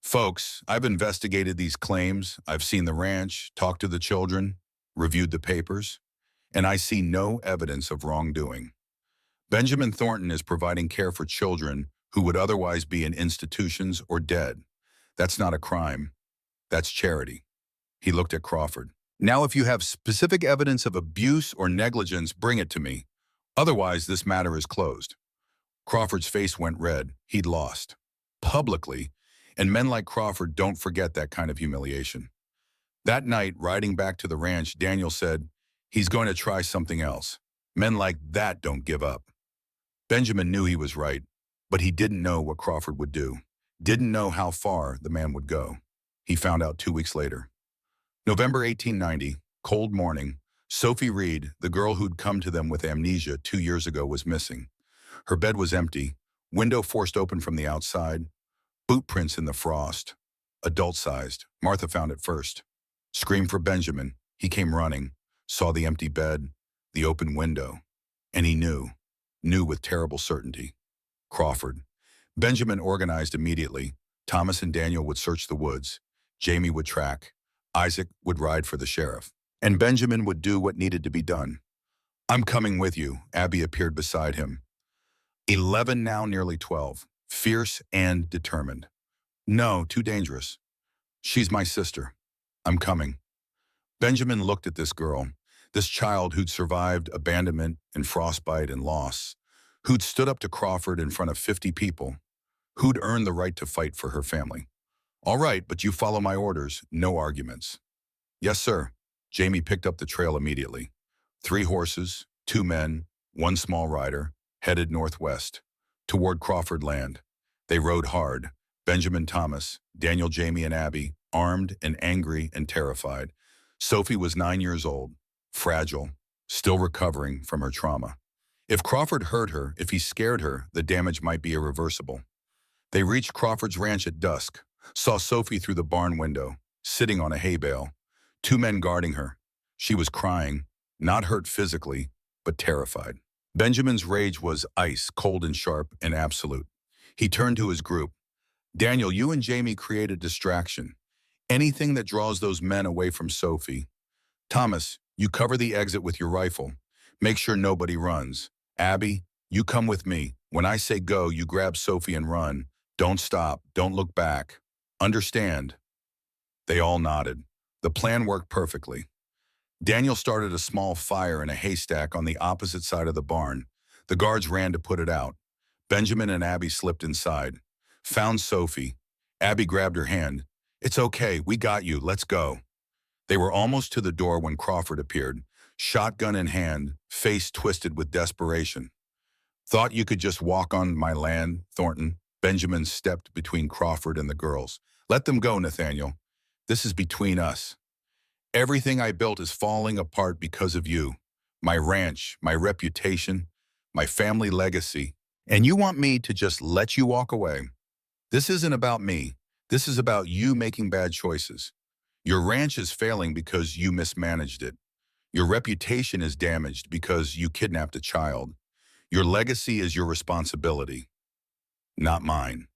Folks, I've investigated these claims. I've seen the ranch, talked to the children, reviewed the papers, and I see no evidence of wrongdoing. Benjamin Thornton is providing care for children who would otherwise be in institutions or dead. That's not a crime. That's charity. He looked at Crawford. Now, if you have specific evidence of abuse or negligence, bring it to me. Otherwise, this matter is closed. Crawford's face went red. He'd lost. Publicly. And men like Crawford don't forget that kind of humiliation. That night, riding back to the ranch, Daniel said, he's going to try something else. Men like that don't give up. Benjamin knew he was right, but he didn't know what Crawford would do. Didn't know how far the man would go. He found out 2 weeks later. November 1890, cold morning, Sophie Reed, the girl who'd come to them with amnesia 2 years ago, was missing. Her bed was empty, window forced open from the outside, boot prints in the frost. Adult-sized. Martha found it first. Screamed for Benjamin. He came running, saw the empty bed, the open window, and he knew with terrible certainty. Crawford. Benjamin organized immediately. Thomas and Daniel would search the woods. Jamie would track. Isaac would ride for the sheriff. And Benjamin would do what needed to be done. I'm coming with you. Abby appeared beside him. 11 now, nearly 12. Fierce and determined. No, too dangerous. She's my sister. I'm coming. Benjamin looked at this girl, this child who'd survived abandonment and frostbite and loss, who'd stood up to Crawford in front of 50 people, who'd earned the right to fight for her family. All right, but you follow my orders, no arguments. Yes, sir. Jamie picked up the trail immediately. 3 horses, 2 men, 1 small rider, headed northwest, toward Crawford land. They rode hard. Benjamin, Thomas, Daniel, Jamie, and Abby, armed and angry and terrified. Sophie was 9 years old, fragile, still recovering from her trauma. If Crawford hurt her, if he scared her, the damage might be irreversible. They reached Crawford's ranch at dusk, saw Sophie through the barn window, sitting on a hay bale, 2 men guarding her. She was crying, not hurt physically, but terrified. Benjamin's rage was ice, cold and sharp and absolute. He turned to his group. Daniel, you and Jamie create a distraction. Anything that draws those men away from Sophie. Thomas, you cover the exit with your rifle. Make sure nobody runs. Abby, you come with me. When I say go, you grab Sophie and run. Don't stop. Don't look back. Understand? They all nodded. The plan worked perfectly. Daniel started a small fire in a haystack on the opposite side of the barn. The guards ran to put it out. Benjamin and Abby slipped inside, found Sophie, Abby grabbed her hand. It's okay, we got you, let's go. They were almost to the door when Crawford appeared, shotgun in hand, face twisted with desperation. Thought you could just walk on my land, Thornton? Benjamin stepped between Crawford and the girls. Let them go, Nathaniel. This is between us. Everything I built is falling apart because of you. My ranch, my reputation, my family legacy. And you want me to just let you walk away? This isn't about me. This is about you making bad choices. Your ranch is failing because you mismanaged it. Your reputation is damaged because you kidnapped a child. Your legacy is your responsibility, not mine.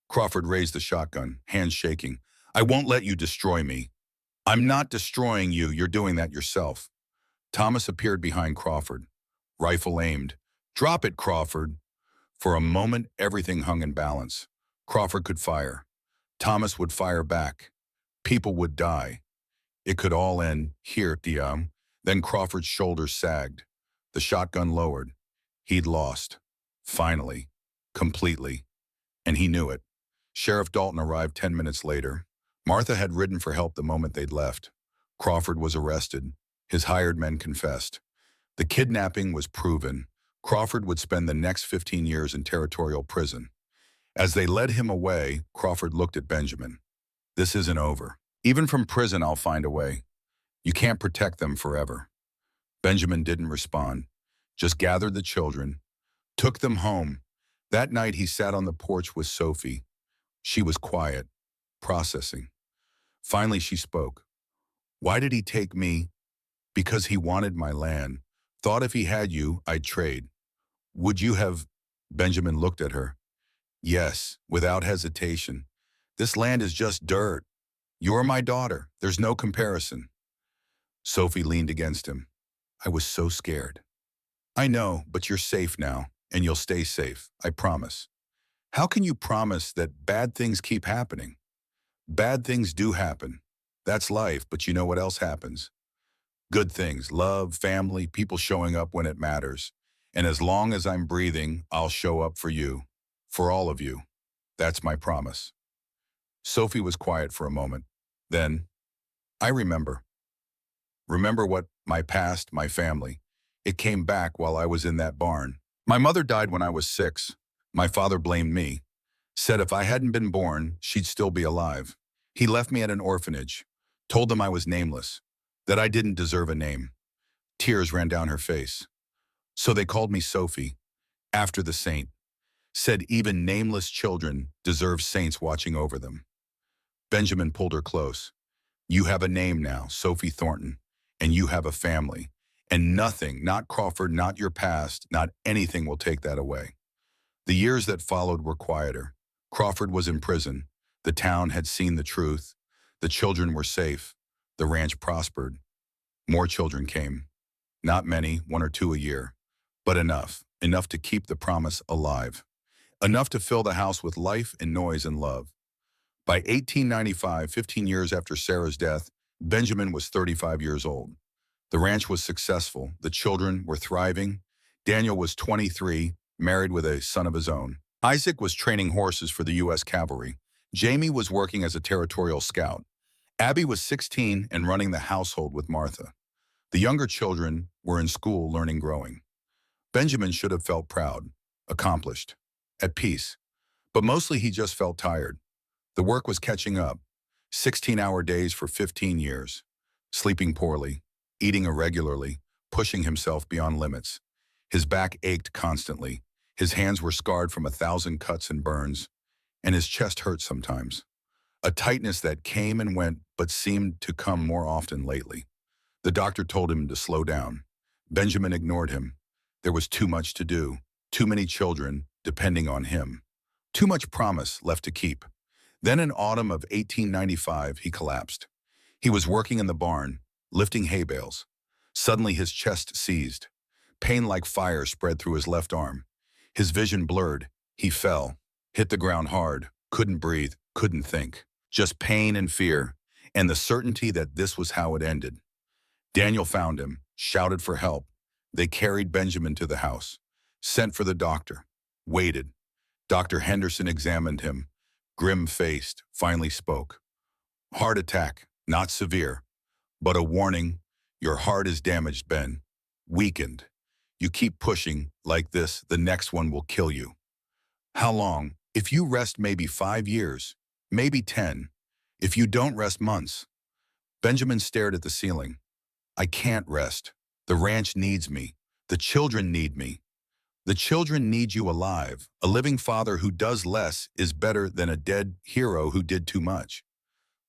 Crawford raised the shotgun, hands shaking. I won't let you destroy me. I'm not destroying you, you're doing that yourself. Thomas appeared behind Crawford, rifle aimed. Drop it, Crawford. For a moment, everything hung in balance. Crawford could fire. Thomas would fire back. People would die. It could all end here, Diam. Then Crawford's shoulders sagged. The shotgun lowered. He'd lost. Finally. Completely. And he knew it. Sheriff Dalton arrived 10 minutes later. Martha had ridden for help the moment they'd left. Crawford was arrested. His hired men confessed. The kidnapping was proven. Crawford would spend the next 15 years in territorial prison. As they led him away, Crawford looked at Benjamin. This isn't over. Even from prison, I'll find a way. You can't protect them forever. Benjamin didn't respond, just gathered the children, took them home. That night, he sat on the porch with Sophie. She was quiet, processing. Finally, she spoke. Why did he take me? Because he wanted my land. Thought if he had you, I'd trade. Would you have? Benjamin looked at her. Yes, without hesitation. This land is just dirt. You're my daughter. There's no comparison. Sophie leaned against him. I was so scared. I know, but you're safe now, and you'll stay safe, I promise. How can you promise that bad things keep happening? Bad things do happen. That's life, but you know what else happens? Good things, love, family, people showing up when it matters. And as long as I'm breathing, I'll show up for you, for all of you. That's my promise. Sophie was quiet for a moment. Then, I remember. Remember what my past, my family. It came back while I was in that barn. My mother died when I was 6. My father blamed me. Said if I hadn't been born, she'd still be alive. He left me at an orphanage. Told them I was nameless. That I didn't deserve a name. Tears ran down her face. So they called me Sophie, after the saint. Said even nameless children deserve saints watching over them. Benjamin pulled her close. You have a name now, Sophie Thornton, and you have a family. And nothing, not Crawford, not your past, not anything will take that away. The years that followed were quieter. Crawford was in prison. The town had seen the truth. The children were safe. The ranch prospered. More children came. Not many, 1 or 2 a year, but enough to keep the promise alive. Enough to fill the house with life and noise and love. By 1895, 15 years after Sarah's death, Benjamin was 35 years old. The ranch was successful. The children were thriving. Daniel was 23, married with a son of his own. Isaac was training horses for the U.S. Cavalry. Jamie was working as a territorial scout. Abby was 16 and running the household with Martha. The younger children were in school learning growing. Benjamin should have felt proud, accomplished, at peace. But mostly he just felt tired. The work was catching up. 16-hour days for 15 years. Sleeping poorly, eating irregularly, pushing himself beyond limits. His back ached constantly. His hands were scarred from 1,000 cuts and burns, and his chest hurt sometimes. A tightness that came and went but seemed to come more often lately. The doctor told him to slow down. Benjamin ignored him. There was too much to do, too many children depending on him. Too much promise left to keep. Then in autumn of 1895, he collapsed. He was working in the barn, lifting hay bales. Suddenly his chest seized. Pain like fire spread through his left arm. His vision blurred. He fell, hit the ground hard, couldn't breathe, couldn't think. Just pain and fear, and the certainty that this was how it ended. Daniel found him, shouted for help. They carried Benjamin to the house, sent for the doctor, waited. Dr. Henderson examined him. grim-faced, finally spoke. Heart attack, not severe, but a warning. Your heart is damaged, Ben. Weakened. You keep pushing like this, the next one will kill you. How long? If you rest, maybe 5 years, maybe 10. If you don't rest, months. Benjamin stared at the ceiling. I can't rest. The ranch needs me. The children need me. The children need you alive. A living father who does less is better than a dead hero who did too much.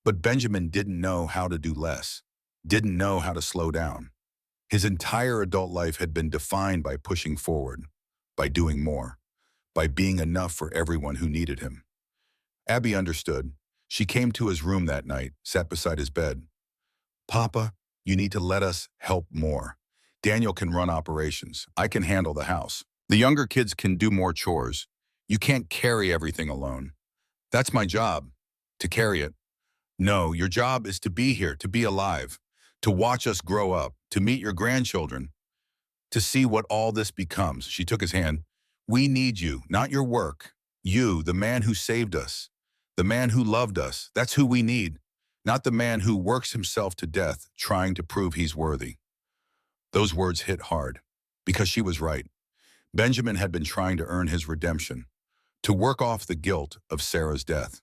But Benjamin didn't know how to do less, didn't know how to slow down. His entire adult life had been defined by pushing forward, by doing more, by being enough for everyone who needed him. Abby understood. She came to his room that night, sat beside his bed. Papa, you need to let us help more. Daniel can run operations. I can handle the house. The younger kids can do more chores. You can't carry everything alone. That's my job, to carry it. No, your job is to be here, to be alive, to watch us grow up, to meet your grandchildren, to see what all this becomes. She took his hand. We need you, not your work. You, the man who saved us, the man who loved us. That's who we need, not the man who works himself to death trying to prove he's worthy. Those words hit hard, because she was right. Benjamin had been trying to earn his redemption, to work off the guilt of Sarah's death,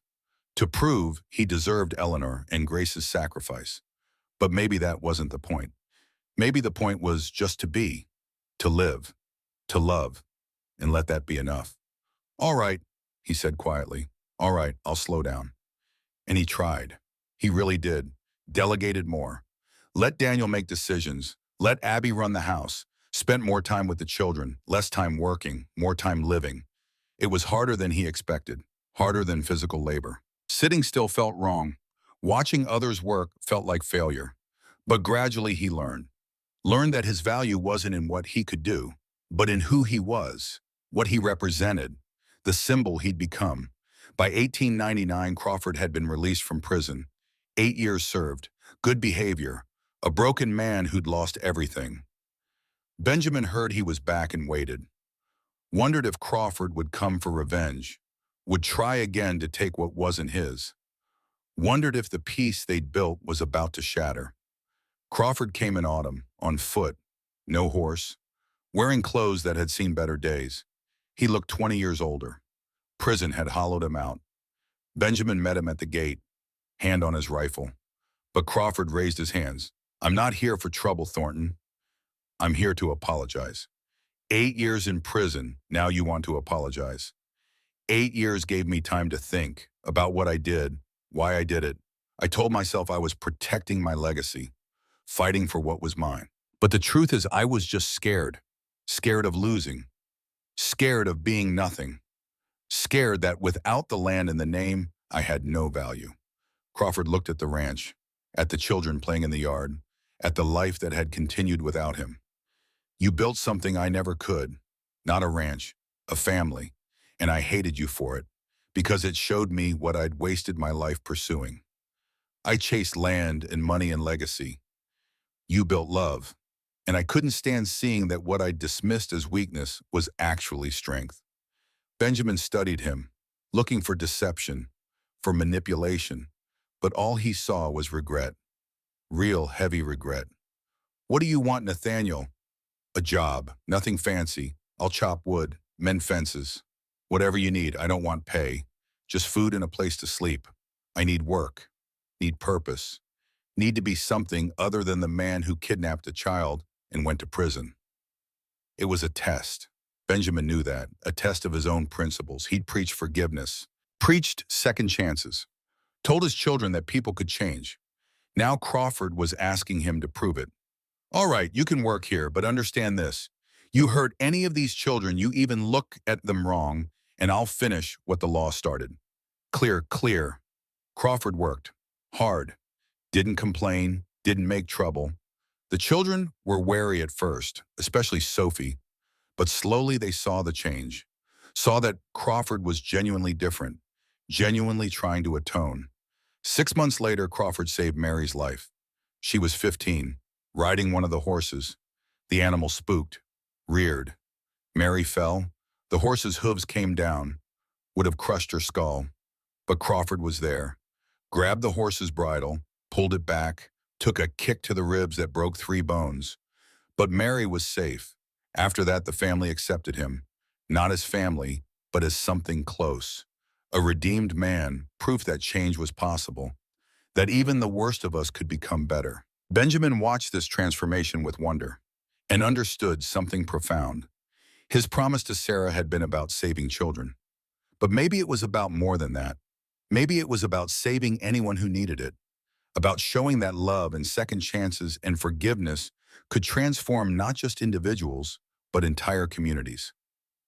to prove he deserved Eleanor and Grace's sacrifice. But maybe that wasn't the point. Maybe the point was just to be, to live, to love, and let that be enough. All right, he said quietly. All right, I'll slow down. And he tried. He really did. Delegated more. Let Daniel make decisions. Let Abby run the house. Spent more time with the children, less time working, more time living. It was harder than he expected, harder than physical labor. Sitting still felt wrong. Watching others work felt like failure. But gradually he learned that his value wasn't in what he could do, but in who he was, what he represented, the symbol he'd become. By 1899, Crawford had been released from prison. 8 years served, good behavior, a broken man who'd lost everything. Benjamin heard he was back and waited. Wondered if Crawford would come for revenge, would try again to take what wasn't his. Wondered if the peace they'd built was about to shatter. Crawford came in autumn, on foot, no horse, wearing clothes that had seen better days. He looked 20 years older. Prison had hollowed him out. Benjamin met him at the gate, hand on his rifle. But Crawford raised his hands. I'm not here for trouble, Thornton. I'm here to apologize. 8 years in prison, now you want to apologize. 8 years gave me time to think about what I did, why I did it. I told myself I was protecting my legacy, fighting for what was mine. But the truth is I was just scared. Scared of losing. Scared of being nothing. Scared that without the land and the name, I had no value. Crawford looked at the ranch, at the children playing in the yard, at the life that had continued without him. You built something I never could. Not a ranch, a family. And I hated you for it, because it showed me what I'd wasted my life pursuing. I chased land and money and legacy. You built love, and I couldn't stand seeing that what I dismissed as weakness was actually strength. Benjamin studied him, looking for deception, for manipulation, but all he saw was regret. Real heavy regret. What do you want, Nathaniel? A job, nothing fancy. I'll chop wood, mend fences. Whatever you need, I don't want pay. Just food and a place to sleep. I need work, need purpose, need to be something other than the man who kidnapped a child and went to prison. It was a test. Benjamin knew that, a test of his own principles. He'd preached forgiveness, preached second chances, told his children that people could change. Now Crawford was asking him to prove it. All right, you can work here, but understand this. You hurt any of these children, you even look at them wrong, and I'll finish what the law started. Clear, clear. Crawford worked hard, didn't complain, didn't make trouble. The children were wary at first, especially Sophie, but slowly they saw the change, saw that Crawford was genuinely different, genuinely trying to atone. 6 months later, Crawford saved Mary's life. She was 15, riding one of the horses. The animal spooked, reared. Mary fell. The horse's hooves came down, would have crushed her skull. But Crawford was there, grabbed the horse's bridle, pulled it back, took a kick to the ribs that broke 3 bones. But Mary was safe. After that, the family accepted him, not as family, but as something close. A redeemed man, proof that change was possible, that even the worst of us could become better. Benjamin watched this transformation with wonder and understood something profound. His promise to Sarah had been about saving children. But maybe it was about more than that. Maybe it was about saving anyone who needed it, about showing that love and second chances and forgiveness could transform not just individuals, but entire communities.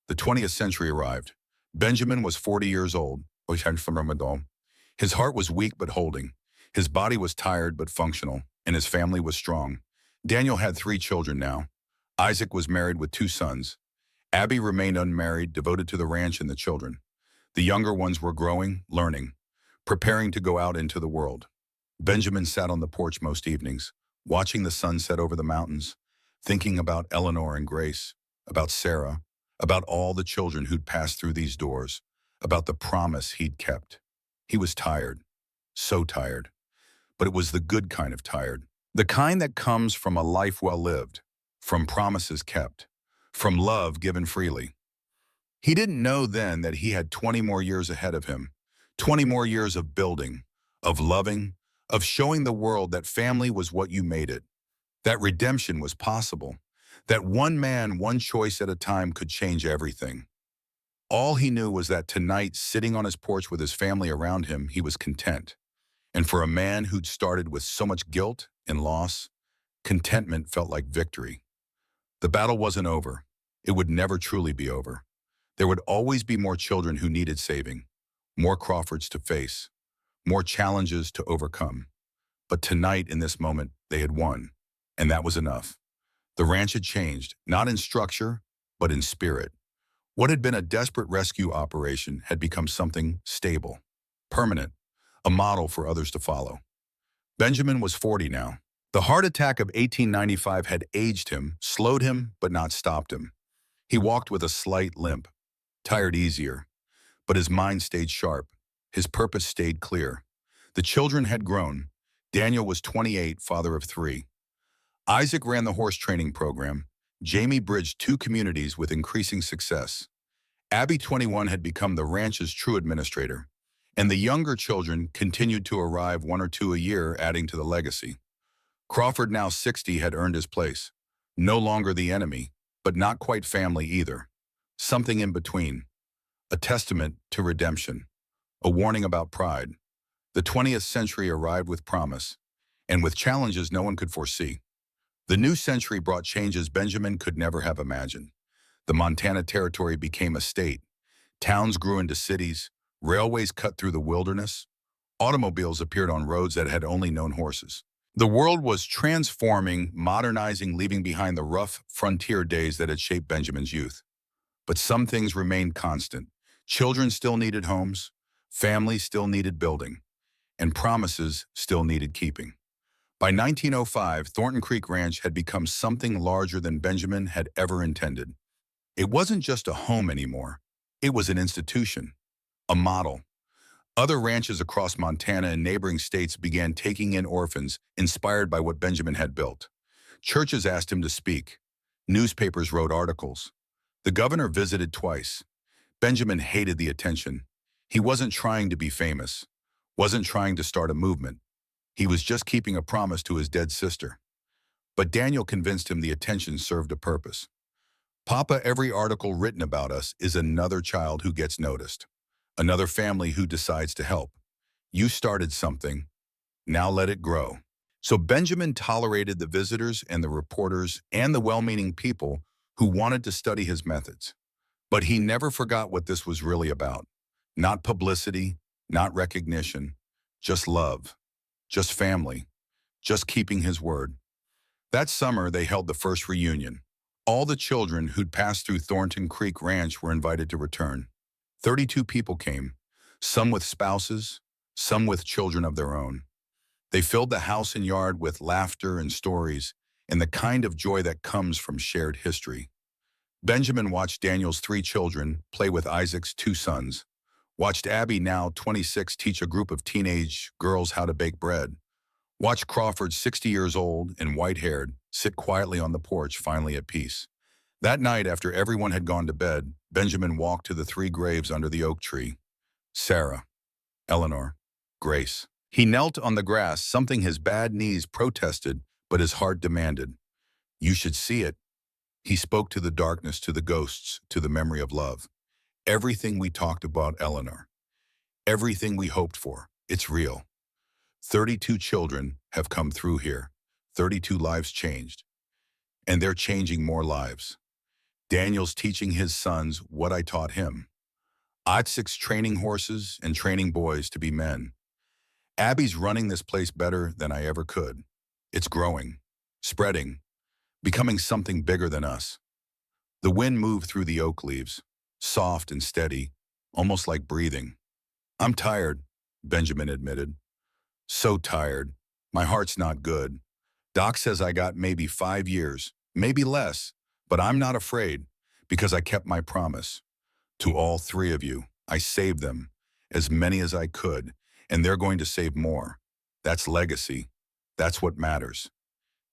The 20th century arrived. Benjamin was 40 years old. His heart was weak but holding. His body was tired but functional, and his family was strong. Daniel had 3 children now. Isaac was married with 2 sons. Abby remained unmarried, devoted to the ranch and the children. The younger ones were growing, learning, preparing to go out into the world. Benjamin sat on the porch most evenings, watching the sun set over the mountains, thinking about Eleanor and Grace, about Sarah, about all the children who'd passed through these doors, about the promise he'd kept. He was tired, so tired, but it was the good kind of tired, the kind that comes from a life well lived, from promises kept, from love given freely. He didn't know then that he had 20 more years ahead of him, 20 more years of building, of loving, of showing the world that family was what you made it, that redemption was possible, that one man, one choice at a time could change everything. All he knew was that tonight, sitting on his porch with his family around him, he was content. And for a man who'd started with so much guilt and loss, contentment felt like victory. The battle wasn't over. It would never truly be over. There would always be more children who needed saving, more Crawfords to face, more challenges to overcome. But tonight, in this moment, they had won, and that was enough. The ranch had changed, not in structure, but in spirit. What had been a desperate rescue operation had become something stable, permanent, a model for others to follow. Benjamin was 40 now. The heart attack of 1895 had aged him, slowed him, but not stopped him. He walked with a slight limp, tired easier, but his mind stayed sharp. His purpose stayed clear. The children had grown. Daniel was 28, father of 3. Isaac ran the horse training program. Jamie bridged 2 communities with increasing success. Abby, 21, had become the ranch's true administrator, and the younger children continued to arrive 1 or 2 a year, adding to the legacy. Crawford, now 60, had earned his place. No longer the enemy, but not quite family either. Something in between. A testament to redemption. A warning about pride. The 20th century arrived with promise, and with challenges no one could foresee. The new century brought changes Benjamin could never have imagined. The Montana Territory became a state. Towns grew into cities. Railways cut through the wilderness. Automobiles appeared on roads that had only known horses. The world was transforming, modernizing, leaving behind the rough frontier days that had shaped Benjamin's youth. But some things remained constant. Children still needed homes, families still needed building, and promises still needed keeping. By 1905, Thornton Creek Ranch had become something larger than Benjamin had ever intended. It wasn't just a home anymore. It was an institution, a model. Other ranches across Montana and neighboring states began taking in orphans, inspired by what Benjamin had built. Churches asked him to speak. Newspapers wrote articles. The governor visited twice. Benjamin hated the attention. He wasn't trying to be famous, wasn't trying to start a movement. He was just keeping a promise to his dead sister. But Daniel convinced him the attention served a purpose. Papa, every article written about us is another child who gets noticed. Another family who decides to help. You started something. Now let it grow. So Benjamin tolerated the visitors and the reporters and the well-meaning people who wanted to study his methods. But he never forgot what this was really about. Not publicity, not recognition, just love, just family, just keeping his word. That summer, they held the first reunion. All the children who'd passed through Thornton Creek Ranch were invited to return. 32 people came, some with spouses, some with children of their own. They filled the house and yard with laughter and stories and the kind of joy that comes from shared history. Benjamin watched Daniel's 3 children play with Isaac's 2 sons. Watched Abby, now 26, teach a group of teenage girls how to bake bread. Watched Crawford, 60 years old and white-haired, sit quietly on the porch, finally at peace. That night, after everyone had gone to bed, Benjamin walked to the three graves under the oak tree. Sarah, Eleanor, Grace. He knelt on the grass, something his bad knees protested, but his heart demanded. You should see it. He spoke to the darkness, to the ghosts, to the memory of love. Everything we talked about, Eleanor. Everything we hoped for. It's real. 32 children have come through here. 32 lives changed. And they're changing more lives. Daniel's teaching his sons what I taught him. Isaac's training horses and training boys to be men. Abby's running this place better than I ever could. It's growing, spreading, becoming something bigger than us. The wind moved through the oak leaves, soft and steady, almost like breathing. I'm tired, Benjamin admitted. So tired. My heart's not good. Doc says I got maybe 5 years, maybe less, but I'm not afraid because I kept my promise. To all three of you, I saved them, as many as I could, and they're going to save more. That's legacy. That's what matters.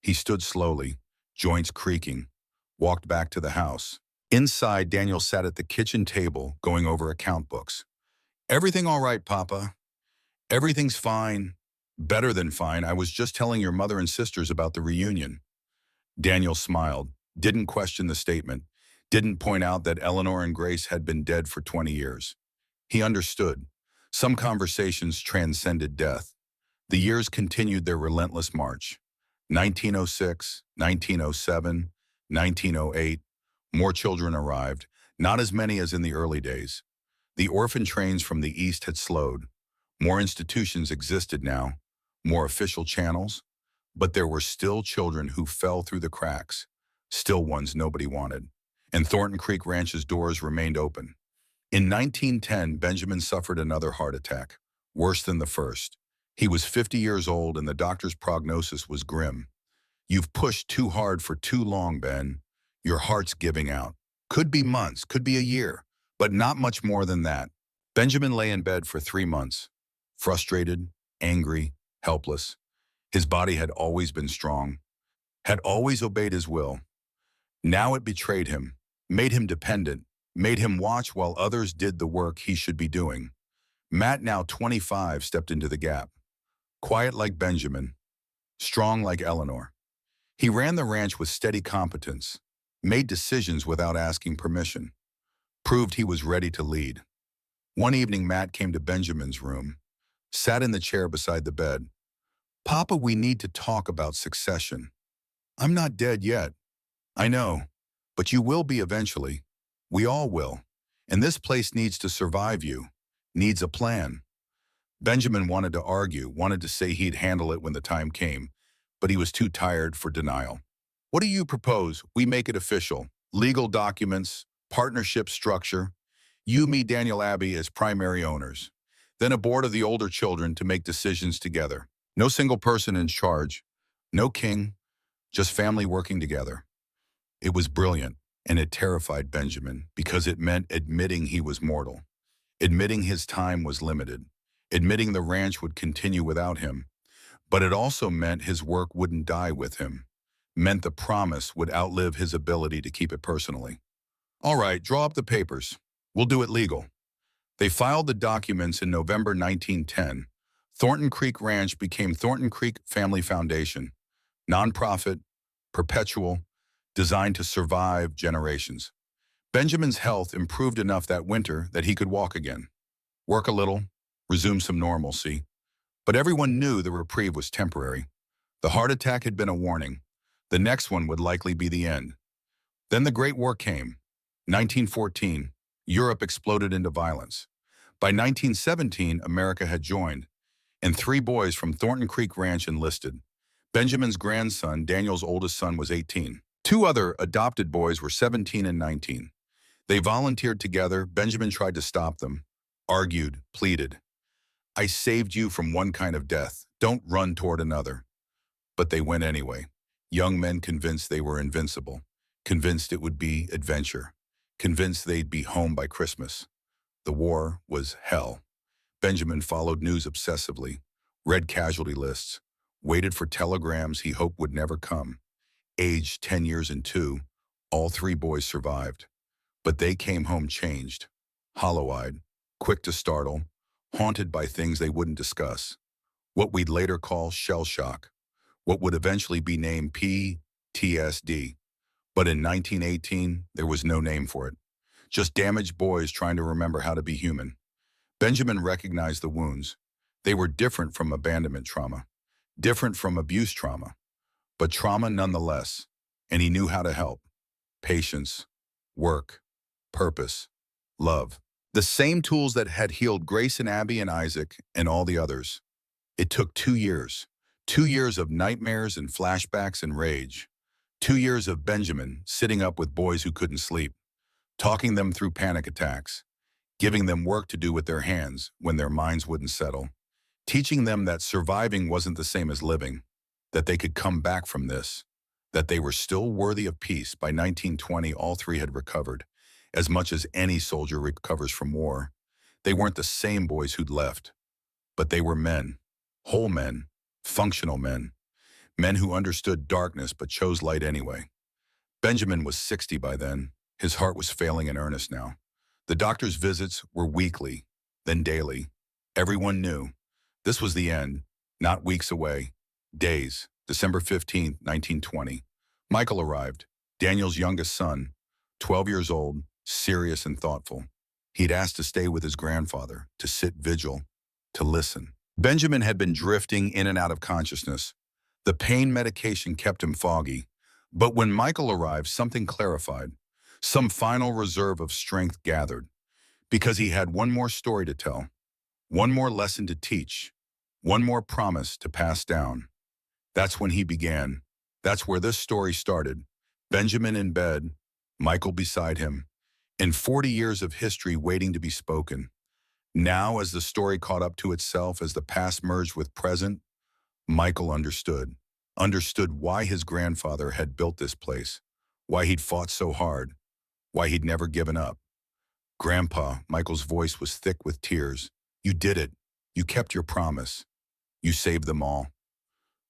He stood slowly, joints creaking, walked back to the house. Inside, Daniel sat at the kitchen table, going over account books. Everything all right, Papa? Everything's fine. Better than fine. I was just telling your mother and sisters about the reunion. Daniel smiled, didn't question the statement, didn't point out that Eleanor and Grace had been dead for 20 years. He understood. Some conversations transcended death. The years continued their relentless march. 1906, 1907, 1908. More children arrived, not as many as in the early days. The orphan trains from the east had slowed. More institutions existed now, more official channels, but there were still children who fell through the cracks, still ones nobody wanted. And Thornton Creek Ranch's doors remained open. In 1910, Benjamin suffered another heart attack, worse than the first. He was 50 years old and the doctor's prognosis was grim. You've pushed too hard for too long, Ben. Your heart's giving out. Could be months, could be a year, but not much more than that. Benjamin lay in bed for 3 months, frustrated, angry, helpless. His body had always been strong, had always obeyed his will. Now it betrayed him, made him dependent, made him watch while others did the work he should be doing. Matt, now 25, stepped into the gap. Quiet like Benjamin, strong like Eleanor. He ran the ranch with steady competence, made decisions without asking permission, proved he was ready to lead. One evening, Matt came to Benjamin's room, sat in the chair beside the bed. Papa, we need to talk about succession. I'm not dead yet. I know, but you will be eventually. We all will. And this place needs to survive you, needs a plan. Benjamin wanted to argue, wanted to say he'd handle it when the time came, but he was too tired for denial. What do you propose? We make it official. Legal documents, partnership structure. You, me, Daniel, Abby as primary owners. Then a board of the older children to make decisions together. No single person in charge. No king. Just family working together. It was brilliant, and it terrified Benjamin because it meant admitting he was mortal. Admitting his time was limited. Admitting the ranch would continue without him. But it also meant his work wouldn't die with him. Meant the promise would outlive his ability to keep it personally. All right, draw up the papers. We'll do it legal. They filed the documents in November 1910. Thornton Creek Ranch became Thornton Creek Family Foundation. Nonprofit, perpetual, designed to survive generations. Benjamin's health improved enough that winter that he could walk again. Work a little, resume some normalcy. But everyone knew the reprieve was temporary. The heart attack had been a warning. The next one would likely be the end. Then the Great War came. 1914, Europe exploded into violence. By 1917, America had joined, and 3 boys from Thornton Creek Ranch enlisted. Benjamin's grandson, Daniel's oldest son, was 18. 2 other adopted boys were 17 and 19. They volunteered together. Benjamin tried to stop them, argued, pleaded. I saved you from one kind of death. Don't run toward another. But they went anyway. Young men convinced they were invincible, convinced it would be adventure, convinced they'd be home by Christmas. The war was hell. Benjamin followed news obsessively, read casualty lists, waited for telegrams he hoped would never come. Aged 10 years and two, all three boys survived. But they came home changed, hollow-eyed, quick to startle, haunted by things they wouldn't discuss. What we'd later call shell shock, what would eventually be named PTSD. But in 1918, there was no name for it. Just damaged boys trying to remember how to be human. Benjamin recognized the wounds. They were different from abandonment trauma, different from abuse trauma, but trauma nonetheless. And he knew how to help. Patience, work, purpose, love. The same tools that had healed Grace and Abby and Isaac and all the others. It took 2 years. 2 years of nightmares and flashbacks and rage. 2 years of Benjamin sitting up with boys who couldn't sleep, talking them through panic attacks, giving them work to do with their hands when their minds wouldn't settle, teaching them that surviving wasn't the same as living, that they could come back from this, that they were still worthy of peace. By 1920, all three had recovered, as much as any soldier recovers from war. They weren't the same boys who'd left, but they were men, whole men, functional men, men who understood darkness but chose light anyway. Benjamin was 60 by then. His heart was failing in earnest now. The doctor's visits were weekly, then daily. Everyone knew this was the end, not weeks away, days. December 15, 1920. Michael arrived, Daniel's youngest son, 12 years old, serious and thoughtful. He'd asked to stay with his grandfather, to sit vigil, to listen. Benjamin had been drifting in and out of consciousness. The pain medication kept him foggy. But when Michael arrived, something clarified. Some final reserve of strength gathered. Because he had one more story to tell, one more lesson to teach, one more promise to pass down. That's when he began. That's where this story started. Benjamin in bed, Michael beside him, and 40 years of history waiting to be spoken. Now, as the story caught up to itself, as the past merged with present, Michael understood why his grandfather had built this place, why he'd fought so hard, why he'd never given up. Grandpa, Michael's voice was thick with tears. You did it. You kept your promise. You saved them all.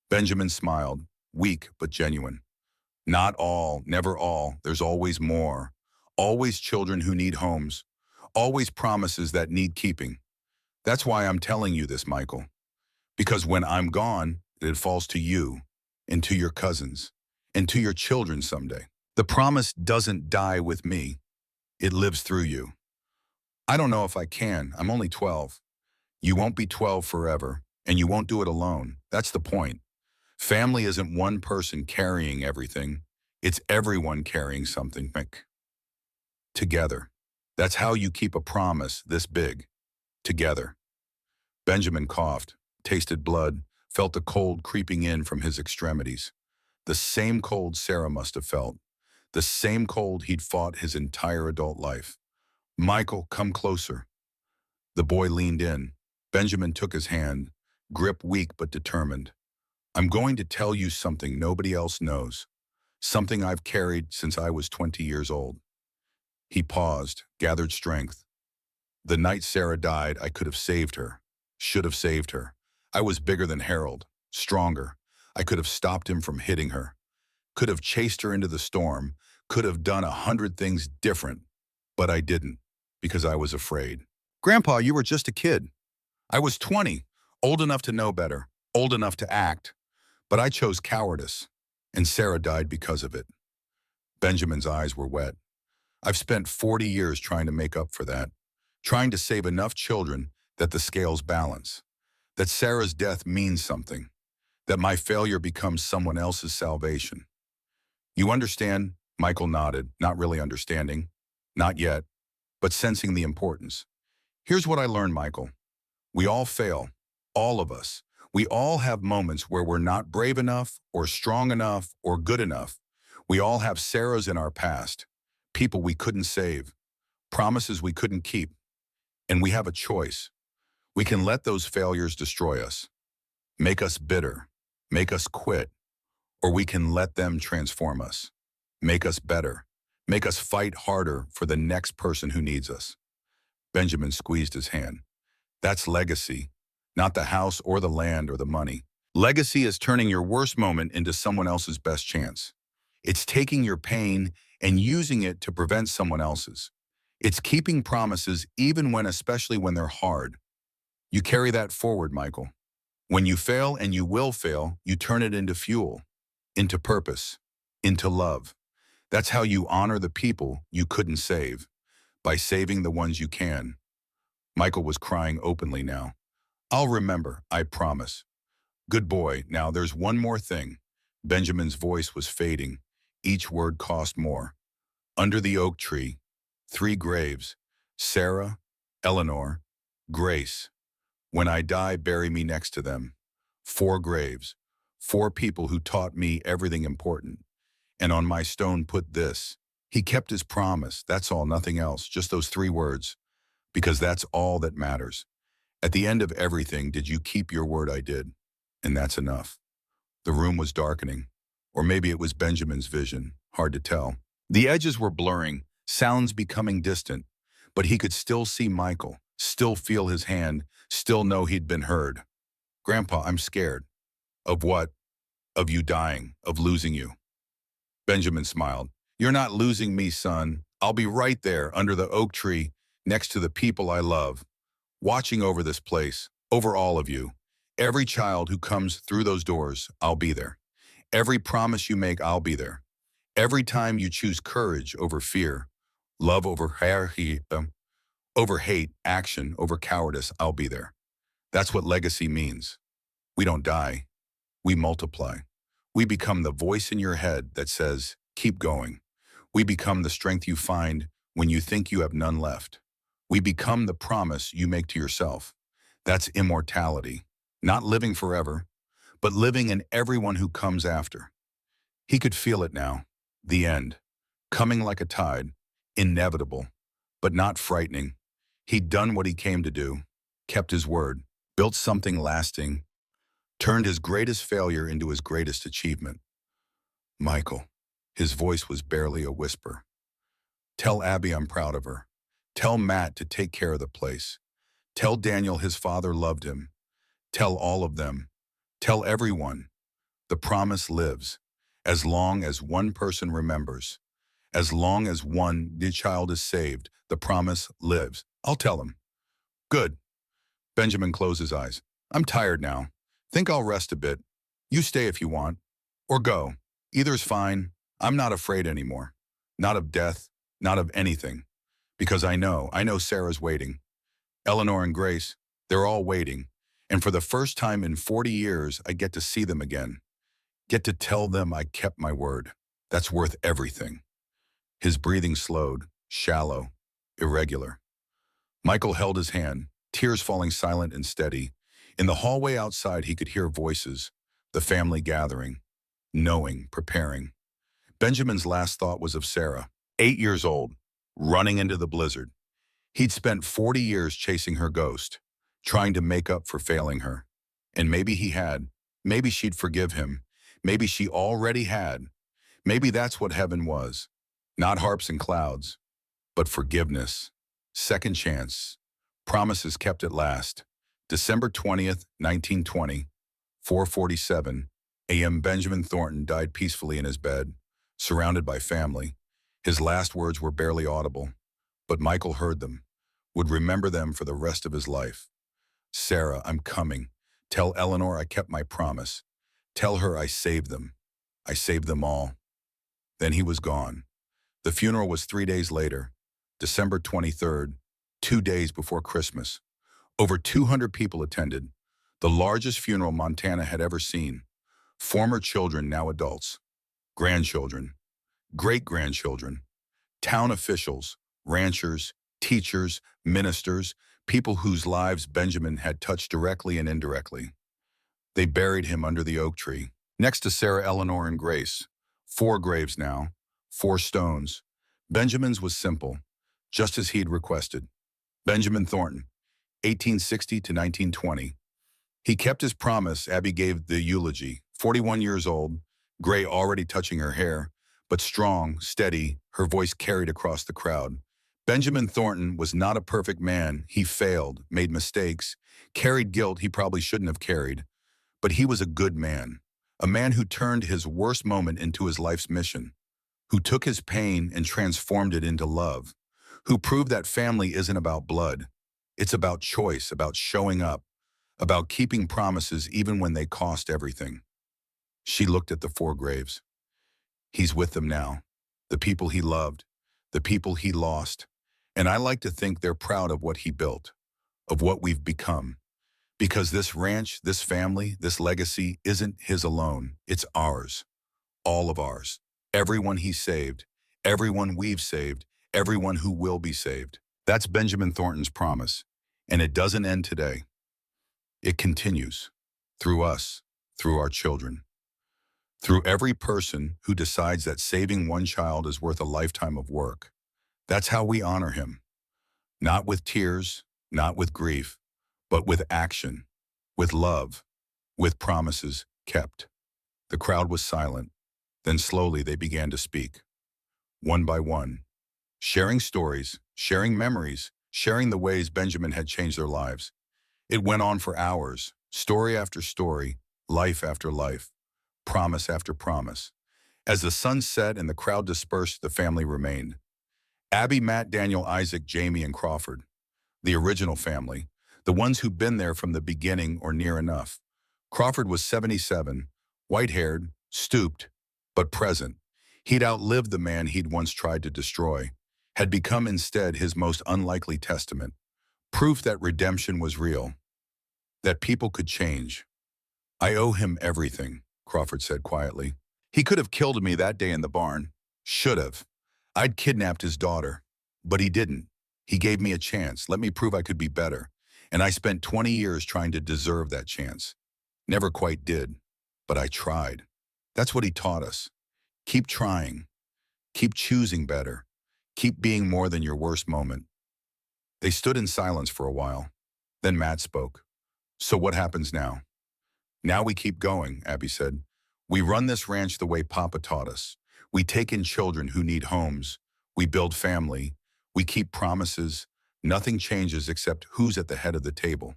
Benjamin smiled, weak but genuine. Not all, never all. There's always more. Always children who need homes. Always promises that need keeping. That's why I'm telling you this, Michael. Because when I'm gone, it falls to you, and to your cousins, and to your children someday. The promise doesn't die with me. It lives through you. I don't know if I can. I'm only 12. You won't be 12 forever, and you won't do it alone. That's the point. Family isn't one person carrying everything. It's everyone carrying something. Together. That's how you keep a promise this big. Together. Benjamin coughed, tasted blood, felt the cold creeping in from his extremities. The same cold Sarah must have felt. The same cold he'd fought his entire adult life. Michael, come closer. The boy leaned in. Benjamin took his hand, grip weak but determined. I'm going to tell you something nobody else knows. Something I've carried since I was 20 years old. He paused, gathered strength. The night Sarah died, I could have saved her. Should have saved her. I was bigger than Harold, stronger. I could have stopped him from hitting her. Could have chased her into the storm. Could have done 100 things different. But I didn't, because I was afraid. Grandpa, you were just a kid. I was 20, old enough to know better, old enough to act. But I chose cowardice, and Sarah died because of it. Benjamin's eyes were wet. I've spent 40 years trying to make up for that, trying to save enough children that the scales balance, that Sarah's death means something, that my failure becomes someone else's salvation. You understand? Michael nodded, not really understanding. Not yet, but sensing the importance. Here's what I learned, Michael. We all fail, all of us. We all have moments where we're not brave enough or strong enough or good enough. We all have Sarahs in our past, people we couldn't save, promises we couldn't keep. And we have a choice. We can let those failures destroy us, make us bitter, make us quit, or we can let them transform us, make us better, make us fight harder for the next person who needs us. Benjamin squeezed his hand. That's legacy, not the house or the land or the money. Legacy is turning your worst moment into someone else's best chance. It's taking your pain and using it to prevent someone else's. It's keeping promises even when, especially when they're hard. You carry that forward, Michael. When you fail, and you will fail, you turn it into fuel, into purpose, into love. That's how you honor the people you couldn't save, by saving the ones you can. Michael was crying openly now. I'll remember, I promise. Good boy, now there's one more thing. Benjamin's voice was fading. Each word cost more. Under the oak tree, 3 graves. Sarah, Eleanor, Grace. When I die, bury me next to them. 4 graves. 4 people who taught me everything important. And on my stone put this. He kept his promise, that's all, nothing else, just those 3 words. Because that's all that matters. At the end of everything, did you keep your word? I did. And that's enough. The room was darkening. Or maybe it was Benjamin's vision, hard to tell. The edges were blurring, sounds becoming distant, but he could still see Michael, still feel his hand, still know he'd been heard. Grandpa, I'm scared. Of what? Of you dying, of losing you. Benjamin smiled. You're not losing me, son. I'll be right there under the oak tree, next to the people I love, watching over this place, over all of you. Every child who comes through those doors, I'll be there. Every promise you make, I'll be there. Every time you choose courage over fear, love over hate, action over cowardice, I'll be there. That's what legacy means. We don't die. We multiply. We become the voice in your head that says, keep going. We become the strength you find when you think you have none left. We become the promise you make to yourself. That's immortality. Not living forever, but living in everyone who comes after. He could feel it now. The end. Coming like a tide. Inevitable, but not frightening. He'd done what he came to do. Kept his word. Built something lasting. Turned his greatest failure into his greatest achievement. Michael. His voice was barely a whisper. Tell Abby I'm proud of her. Tell Matt to take care of the place. Tell Daniel his father loved him. Tell all of them. Tell everyone. The promise lives. As long as one person remembers. As long as one child is saved, the promise lives. I'll tell him. Good. Benjamin closed his eyes. I'm tired now. Think I'll rest a bit. You stay if you want. Or go. Either's fine. I'm not afraid anymore. Not of death. Not of anything. Because I know Sarah's waiting. Eleanor and Grace, they're all waiting. And for the first time in 40 years, I get to see them again. Get to tell them I kept my word. That's worth everything. His breathing slowed, shallow, irregular. Michael held his hand, tears falling silent and steady. In the hallway outside, he could hear voices, the family gathering, knowing, preparing. Benjamin's last thought was of Sarah, 8 years old, running into the blizzard. He'd spent 40 years chasing her ghost, trying to make up for failing her. And maybe he had. Maybe she'd forgive him. Maybe she already had. Maybe that's what heaven was. Not harps and clouds, but forgiveness. Second chance. Promises kept at last. December 20th, 1920, 4:47 a.m. Benjamin Thornton died peacefully in his bed, surrounded by family. His last words were barely audible, but Michael heard them, would remember them for the rest of his life. Sarah, I'm coming. Tell Eleanor I kept my promise. Tell her I saved them. I saved them all. Then he was gone. The funeral was 3 days later, December 23rd, 2 days before Christmas. Over 200 people attended, the largest funeral Montana had ever seen. Former children, now adults. Grandchildren. Great-grandchildren. Town officials, ranchers, teachers, ministers, people whose lives Benjamin had touched directly and indirectly. They buried him under the oak tree, next to Sarah, Eleanor, and Grace. 4 graves now, 4 stones. Benjamin's was simple, just as he'd requested. Benjamin Thornton, 1860 to 1920. He kept his promise. Abby gave the eulogy, 41 years old, gray already touching her hair, but strong, steady, her voice carried across the crowd. Benjamin Thornton was not a perfect man. He failed, made mistakes, carried guilt he probably shouldn't have carried. But he was a good man, a man who turned his worst moment into his life's mission, who took his pain and transformed it into love, who proved that family isn't about blood. It's about choice, about showing up, about keeping promises even when they cost everything. She looked at the four graves. He's with them now, the people he loved, the people he lost, and I like to think they're proud of what he built, of what we've become. Because this ranch, this family, this legacy isn't his alone. It's ours, all of ours. Everyone he saved, everyone we've saved, everyone who will be saved. That's Benjamin Thornton's promise. And it doesn't end today. It continues through us, through our children, through every person who decides that saving one child is worth a lifetime of work. That's how we honor him. Not with tears, not with grief, but with action, with love, with promises kept. The crowd was silent. Then slowly they began to speak, one by one, sharing stories, sharing memories, sharing the ways Benjamin had changed their lives. It went on for hours, story after story, life after life, promise after promise. As the sun set and the crowd dispersed, the family remained. Abby, Matt, Daniel, Isaac, Jamie, and Crawford, the original family, the ones who'd been there from the beginning or near enough. Crawford was 77, white-haired, stooped, but present. He'd outlived the man he'd once tried to destroy, had become instead his most unlikely testament, proof that redemption was real, that people could change. "I owe him everything," Crawford said quietly. "He could have killed me that day in the barn. Should have. I'd kidnapped his daughter. But he didn't. He gave me a chance, let me prove I could be better. And I spent 20 years trying to deserve that chance. Never quite did, but I tried. That's what he taught us. Keep trying. Keep choosing better. Keep being more than your worst moment." They stood in silence for a while. Then Matt spoke. "So what happens now?" "Now we keep going," Abby said. "We run this ranch the way Papa taught us. We take in children who need homes. We build family. We keep promises. Nothing changes except who's at the head of the table.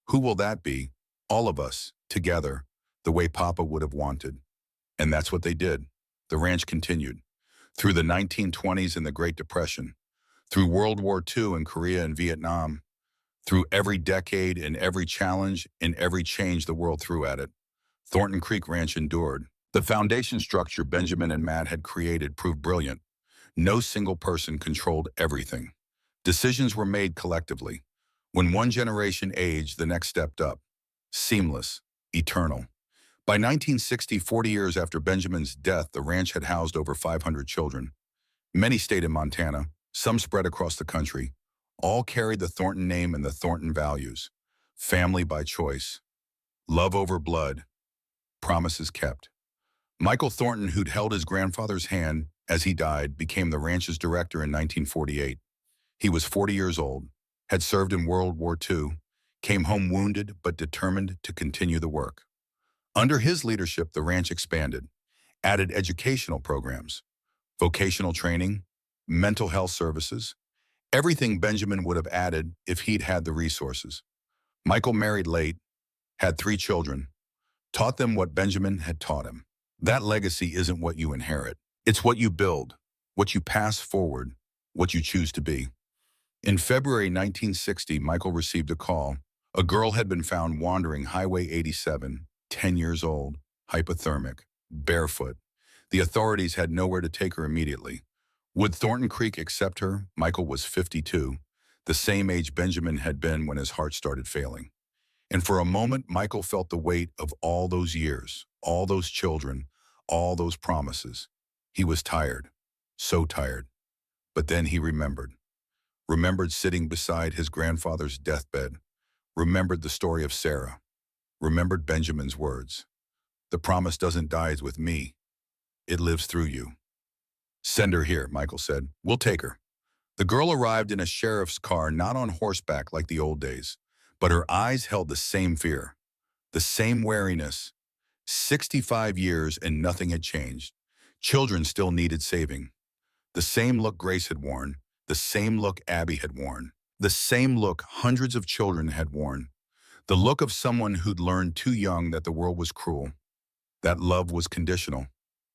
Who will that be? All of us, together, the way Papa would have wanted." And that's what they did. The ranch continued. Through the 1920s and the Great Depression. Through World War II and Korea and Vietnam. Through every decade and every challenge and every change the world threw at it. Thornton Creek Ranch endured. The foundation structure Benjamin and Matt had created proved brilliant. No single person controlled everything. Decisions were made collectively. When one generation aged, the next stepped up. Seamless, eternal. By 1960, 40 years after Benjamin's death, the ranch had housed over 500 children. Many stayed in Montana, some spread across the country. All carried the Thornton name and the Thornton values. Family by choice. Love over blood. Promises kept. Michael Thornton, who'd held his grandfather's hand as he died, became the ranch's director in 1948. He was 40 years old, had served in World War II, came home wounded but determined to continue the work. Under his leadership, the ranch expanded, added educational programs, vocational training, mental health services, everything Benjamin would have added if he'd had the resources. Michael married late, had 3 children, taught them what Benjamin had taught him. That legacy isn't what you inherit. It's what you build, what you pass forward, what you choose to be. In February 1960, Michael received a call. A girl had been found wandering Highway 87, 10 years old, hypothermic, barefoot. The authorities had nowhere to take her immediately. Would Thornton Creek accept her? Michael was 52, the same age Benjamin had been when his heart started failing. And for a moment, Michael felt the weight of all those years, all those children, all those promises. He was tired, so tired. But then he remembered. Remembered sitting beside his grandfather's deathbed. Remembered the story of Sarah. Remembered Benjamin's words. "The promise doesn't die with me. It lives through you." "Send her here," Michael said. "We'll take her." The girl arrived in a sheriff's car, not on horseback like the old days, but her eyes held the same fear, the same wariness. 65 years and nothing had changed. Children still needed saving. The same look Grace had worn, The same look Abby had worn. The same look hundreds of children had worn. The look of someone who'd learned too young that the world was cruel, that love was conditional,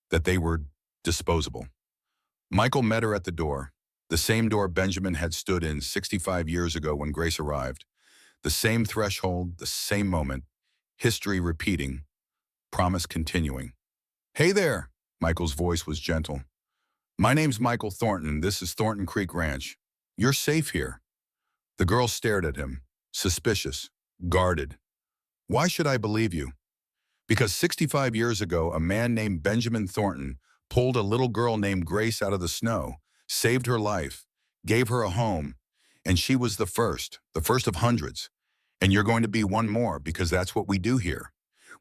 that they were disposable. Michael met her at the door, the same door Benjamin had stood in 65 years ago when Grace arrived. The same threshold, the same moment, history repeating, promise continuing. "Hey there," Michael's voice was gentle. "My name's Michael Thornton. This is Thornton Creek Ranch. You're safe here." The girl stared at him, suspicious, guarded. "Why should I believe you?" "Because 65 years ago, a man named Benjamin Thornton pulled a little girl named Grace out of the snow, saved her life, gave her a home, and she was the first of hundreds. And you're going to be one more because that's what we do here.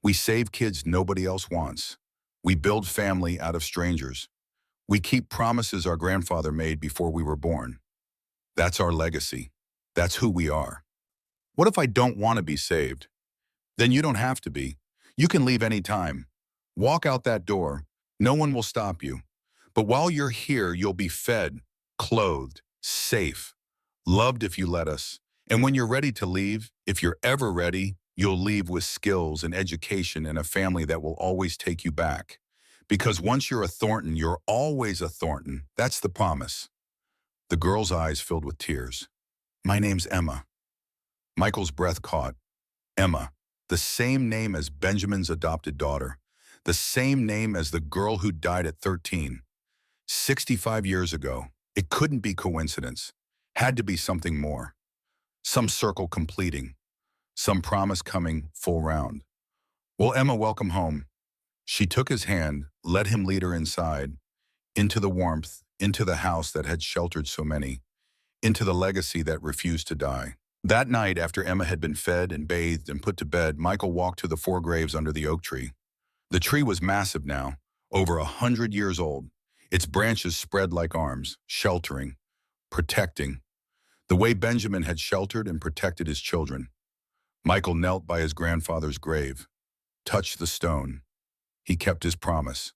We save kids nobody else wants. We build family out of strangers. We keep promises our grandfather made before we were born. That's our legacy. That's who we are. What if I don't want to be saved? Then you don't have to be. You can leave any time. Walk out that door. No one will stop you. But while you're here, you'll be fed, clothed, safe, loved if you let us. And when you're ready to leave, if you're ever ready, you'll leave with skills and education and a family that will always take you back. Because once you're a Thornton, you're always a Thornton. That's the promise." The girl's eyes filled with tears. "My name's Emma." Michael's breath caught. Emma, the same name as Benjamin's adopted daughter, the same name as the girl who died at 13. 65 years ago. It couldn't be coincidence. Had to be something more. Some circle completing. Some promise coming full round. "Well, Emma, welcome home." She took his hand, let him lead her inside, into the warmth, into the house that had sheltered so many, into the legacy that refused to die. That night, after Emma had been fed and bathed and put to bed, Michael walked to the 4 graves under the oak tree. The tree was massive now, over 100 years old. Its branches spread like arms, sheltering, protecting, the way Benjamin had sheltered and protected his children. Michael knelt by his grandfather's grave, touched the stone. He kept his promise.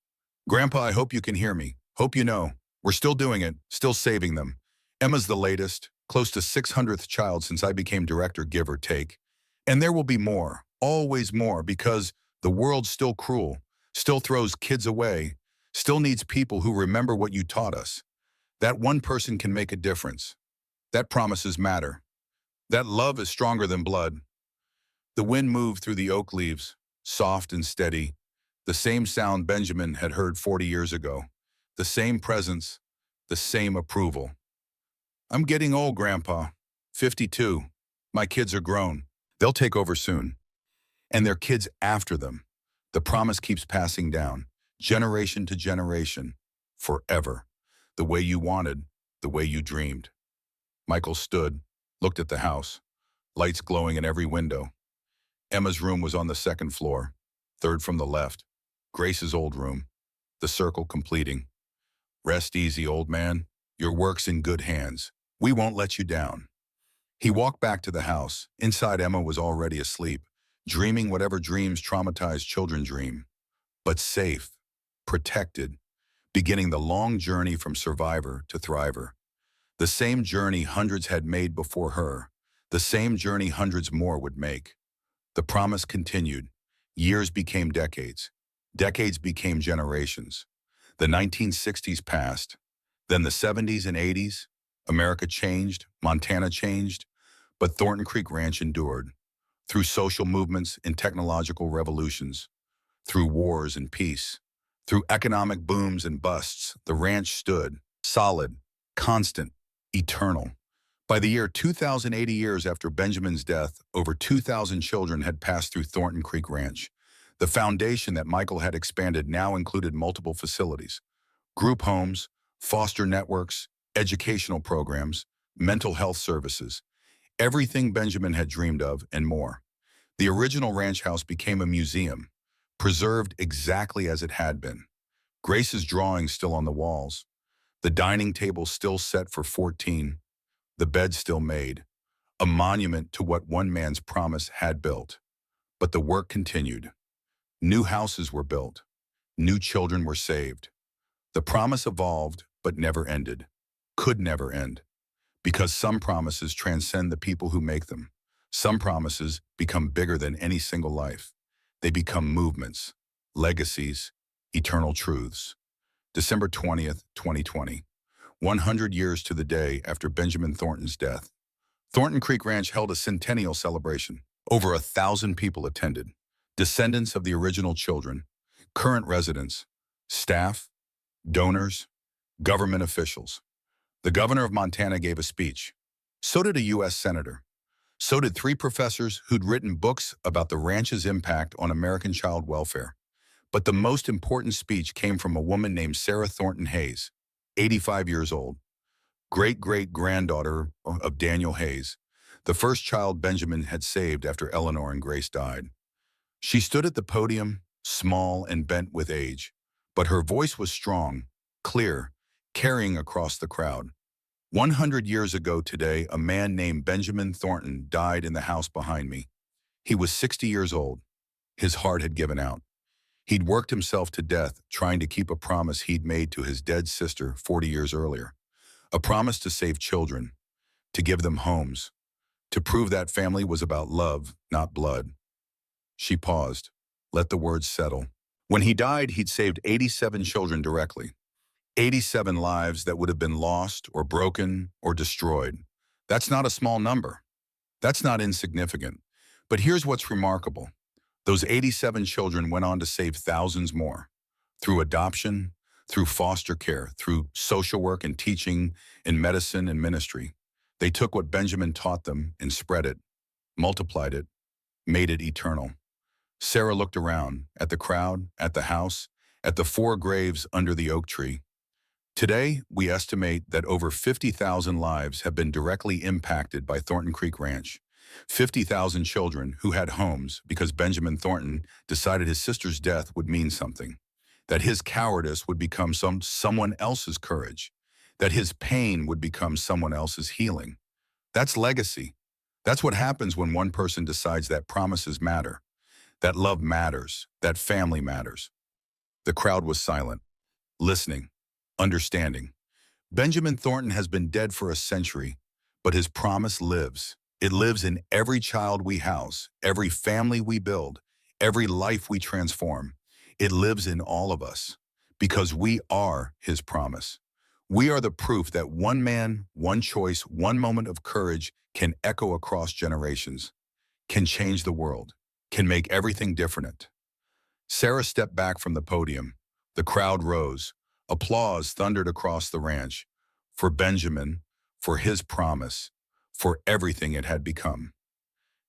"Grandpa, I hope you can hear me. Hope you know. We're still doing it, still saving them. Emma's the latest, close to 600th child since I became director, give or take. And there will be more, always more, because the world's still cruel, still throws kids away, still needs people who remember what you taught us. That one person can make a difference. That promises matter. That love is stronger than blood." The wind moved through the oak leaves, soft and steady, the same sound Benjamin had heard 40 years ago, the same presence, the same approval. "I'm getting old, Grandpa. 52. My kids are grown. They'll take over soon. And their kids after them. The promise keeps passing down, generation to generation, forever. The way you wanted, the way you dreamed." Michael stood, looked at the house, lights glowing in every window. Emma's room was on the 2nd floor, 3rd from the left. Grace's old room, the circle completing. "Rest easy, old man. Your work's in good hands. We won't let you down." He walked back to the house. Inside, Emma was already asleep, dreaming whatever dreams traumatized children dream. But safe, protected, beginning the long journey from survivor to thriver. The same journey hundreds had made before her, the same journey hundreds more would make. The promise continued. Years became decades. Decades became generations. The 1960s passed. Then the 70s and 80s. America changed, Montana changed, but Thornton Creek Ranch endured. Through social movements and technological revolutions, through wars and peace, through economic booms and busts, the ranch stood, solid, constant, eternal. By the year 2080 years after Benjamin's death, over 2,000 children had passed through Thornton Creek Ranch. The foundation that Michael had expanded now included multiple facilities, group homes, foster networks, educational programs, mental health services, everything Benjamin had dreamed of and more. The original ranch house became a museum, preserved exactly as it had been. Grace's drawings still on the walls, the dining table still set for 14, the bed still made, a monument to what one man's promise had built. But the work continued. New houses were built. New children were saved. The promise evolved, but never ended. could never end. Because some promises transcend the people who make them. Some promises become bigger than any single life. They become movements, legacies, eternal truths. December 20th, 2020. 100 years to the day after Benjamin Thornton's death. Thornton Creek Ranch held a centennial celebration. Over 1,000 people attended. Descendants of the original children, current residents, staff, donors, government officials. The governor of Montana gave a speech. So did a U.S. senator. So did 3 professors who'd written books about the ranch's impact on American child welfare. But the most important speech came from a woman named Sarah Thornton Hayes, 85 years old, great-great-granddaughter of Daniel Hayes, the first child Benjamin had saved after Eleanor and Grace died. She stood at the podium, small and bent with age, but her voice was strong, clear, carrying across the crowd. 100 years ago today, a man named Benjamin Thornton died in the house behind me. He was 60 years old. His heart had given out. He'd worked himself to death trying to keep a promise he'd made to his dead sister 40 years earlier. A promise to save children, to give them homes, to prove that family was about love, not blood. She paused, let the words settle. When he died, he'd saved 87 children directly. 87 lives that would have been lost or broken or destroyed. That's not a small number. That's not insignificant. But here's what's remarkable. Those 87 children went on to save thousands more. Through adoption, through foster care, through social work and teaching, in medicine and ministry. They took what Benjamin taught them and spread it, multiplied it, made it eternal. Sarah looked around, at the crowd, at the house, at the 4 graves under the oak tree. Today, we estimate that over 50,000 lives have been directly impacted by Thornton Creek Ranch. 50,000 children who had homes because Benjamin Thornton decided his sister's death would mean something, that his cowardice would become someone else's courage, that his pain would become someone else's healing. That's legacy. That's what happens when one person decides that promises matter, that love matters, that family matters. The crowd was silent, listening, understanding. Benjamin Thornton has been dead for a century, but his promise lives. It lives in every child we house, every family we build, every life we transform. It lives in all of us because we are his promise. We are the proof that one man, one choice, one moment of courage can echo across generations, can change the world, can make everything different. Sarah stepped back from the podium. The crowd rose. Applause thundered across the ranch for Benjamin, for his promise, for everything it had become.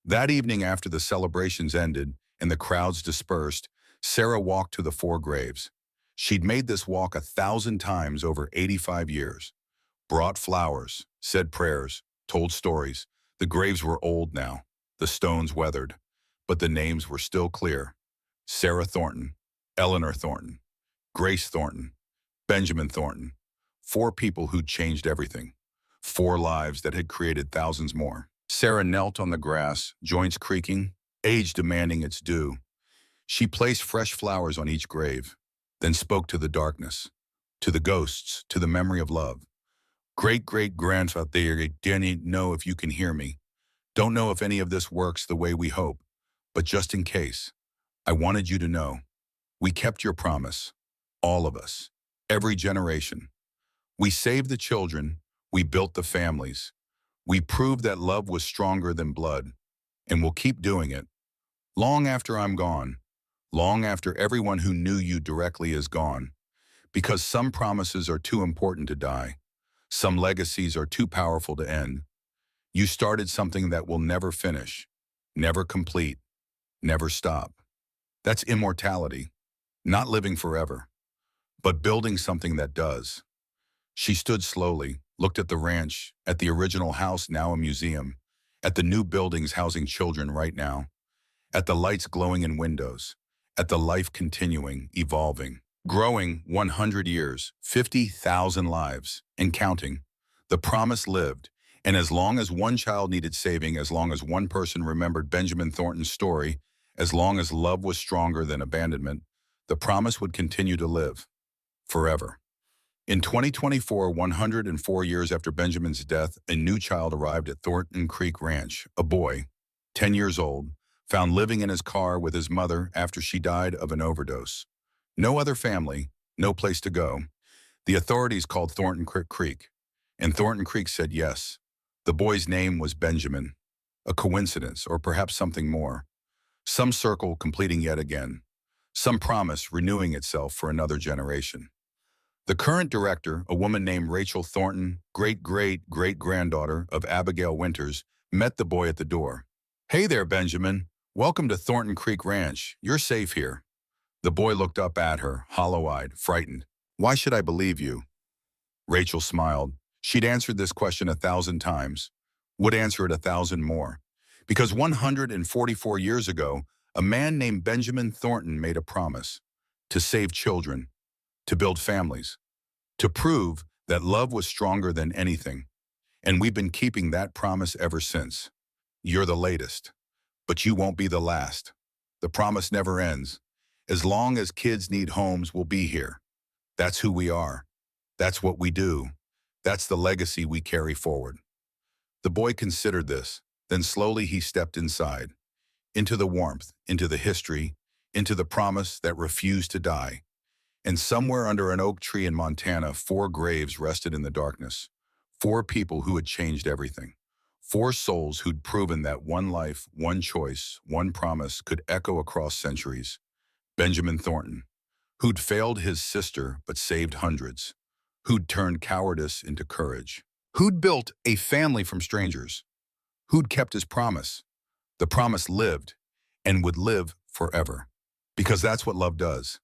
That evening after the celebrations ended and the crowds dispersed, Sarah walked to the 4 graves. She'd made this walk 1,000 times over 85 years. Brought flowers, said prayers, told stories. The graves were old now, the stones weathered, but the names were still clear. Sarah Thornton, Eleanor Thornton, Grace Thornton, Benjamin Thornton. 4 people who'd changed everything. 4 lives that had created thousands more. Sarah knelt on the grass, joints creaking, age demanding its due. She placed fresh flowers on each grave, then spoke to the darkness, to the ghosts, to the memory of love. Great-great-grandfather, didn't know if you can hear me. Don't know if any of this works the way we hope, but just in case, I wanted you to know. We kept your promise, all of us, every generation. We saved the children, we built the families. We proved that love was stronger than blood, and we'll keep doing it. Long after I'm gone, long after everyone who knew you directly is gone, because some promises are too important to die. Some legacies are too powerful to end. You started something that will never finish, never complete, never stop. That's immortality, not living forever, but building something that does. She stood slowly, looked at the ranch, at the original house now a museum, at the new buildings housing children right now, at the lights glowing in windows, at the life continuing, evolving, growing 100 years, 50,000 lives, and counting. The promise lived, and as long as one child needed saving, as long as one person remembered Benjamin Thornton's story, as long as love was stronger than abandonment, the promise would continue to live, forever. In 2024, 104 years after Benjamin's death, a new child arrived at Thornton Creek Ranch, a boy, 10 years old, found living in his car with his mother after she died of an overdose. No other family, no place to go. The authorities called Thornton Creek, and Thornton Creek said yes. The boy's name was Benjamin. A coincidence, or perhaps something more. Some circle completing yet again. Some promise renewing itself for another generation. The current director, a woman named Rachel Thornton, great-great-great-granddaughter of Abigail Winters, met the boy at the door. "Hey there, Benjamin. Welcome to Thornton Creek Ranch. You're safe here." The boy looked up at her, hollow-eyed, frightened. "Why should I believe you?" Rachel smiled. She'd answered this question 1,000 times, would answer it 1,000 more. Because 144 years ago, a man named Benjamin Thornton made a promise to save children, to build families, to prove that love was stronger than anything. And we've been keeping that promise ever since. You're the latest, but you won't be the last. The promise never ends. As long as kids need homes, we'll be here. That's who we are. That's what we do. That's the legacy we carry forward. The boy considered this. Then slowly he stepped inside, into the warmth, into the history, into the promise that refused to die. And somewhere under an oak tree in Montana, 4 graves rested in the darkness. 4 people who had changed everything. 4 souls who'd proven that one life, one choice, one promise could echo across centuries. Benjamin Thornton, who'd failed his sister but saved hundreds. Who'd turned cowardice into courage. Who'd built a family from strangers. Who'd kept his promise. The promise lived and would live forever. Because that's what love does.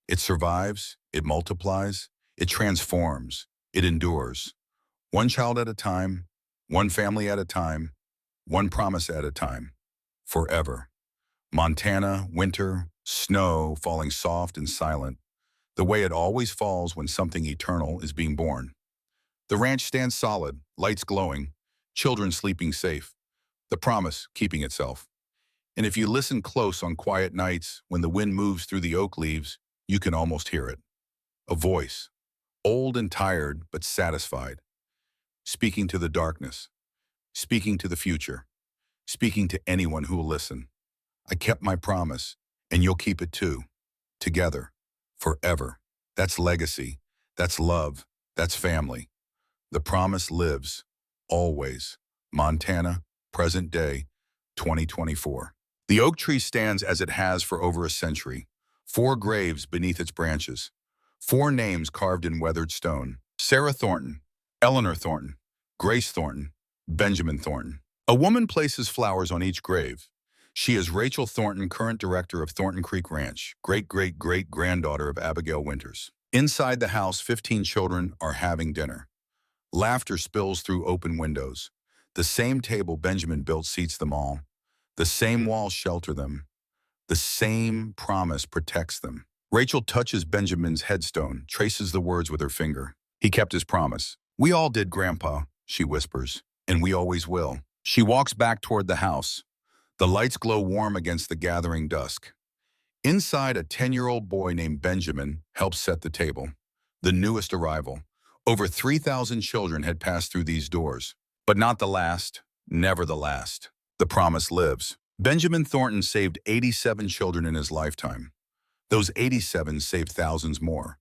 It survives, it multiplies, it transforms, it endures. One child at a time, one family at a time, one promise at a time. Forever. Montana, winter, snow falling soft and silent, the way it always falls when something eternal is being born. The ranch stands solid, lights glowing, children sleeping safe, the promise keeping itself. And if you listen close on quiet nights when the wind moves through the oak leaves, you can almost hear it. A voice, old and tired but satisfied, speaking to the darkness, speaking to the future, speaking to anyone who will listen. I kept my promise, and you'll keep it too. Together, forever. That's legacy, that's love, that's family. The promise lives, always. Montana, present day, 2024. The oak tree stands as it has for over a century. 4 graves beneath its branches. 4 names carved in weathered stone. Sarah Thornton, Eleanor Thornton, Grace Thornton, Benjamin Thornton. A woman places flowers on each grave. She is Rachel Thornton, current director of Thornton Creek Ranch, great-great-great-granddaughter of Abigail Winters. Inside the house, 15 children are having dinner. Laughter spills through open windows. The same table Benjamin built seats them all. The same walls shelter them. The same promise protects them. Rachel touches Benjamin's headstone, traces the words with her finger. He kept his promise. "We all did, Grandpa," she whispers, "and we always will." She walks back toward the house. The lights glow warm against the gathering dusk. Inside, a 10-year-old boy named Benjamin helps set the table. The newest arrival. Over 3,000 children had passed through these doors. But not the last, never the last. The promise lives. Benjamin Thornton saved 87 children in his lifetime. Those 87 saved thousands more.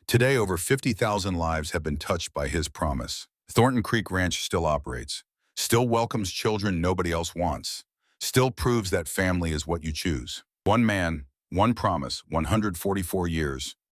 Today, over 50,000 lives have been touched by his promise. Thornton Creek Ranch still operates, still welcomes children nobody else wants, still proves that family is what you choose. One man, one promise, 144 years.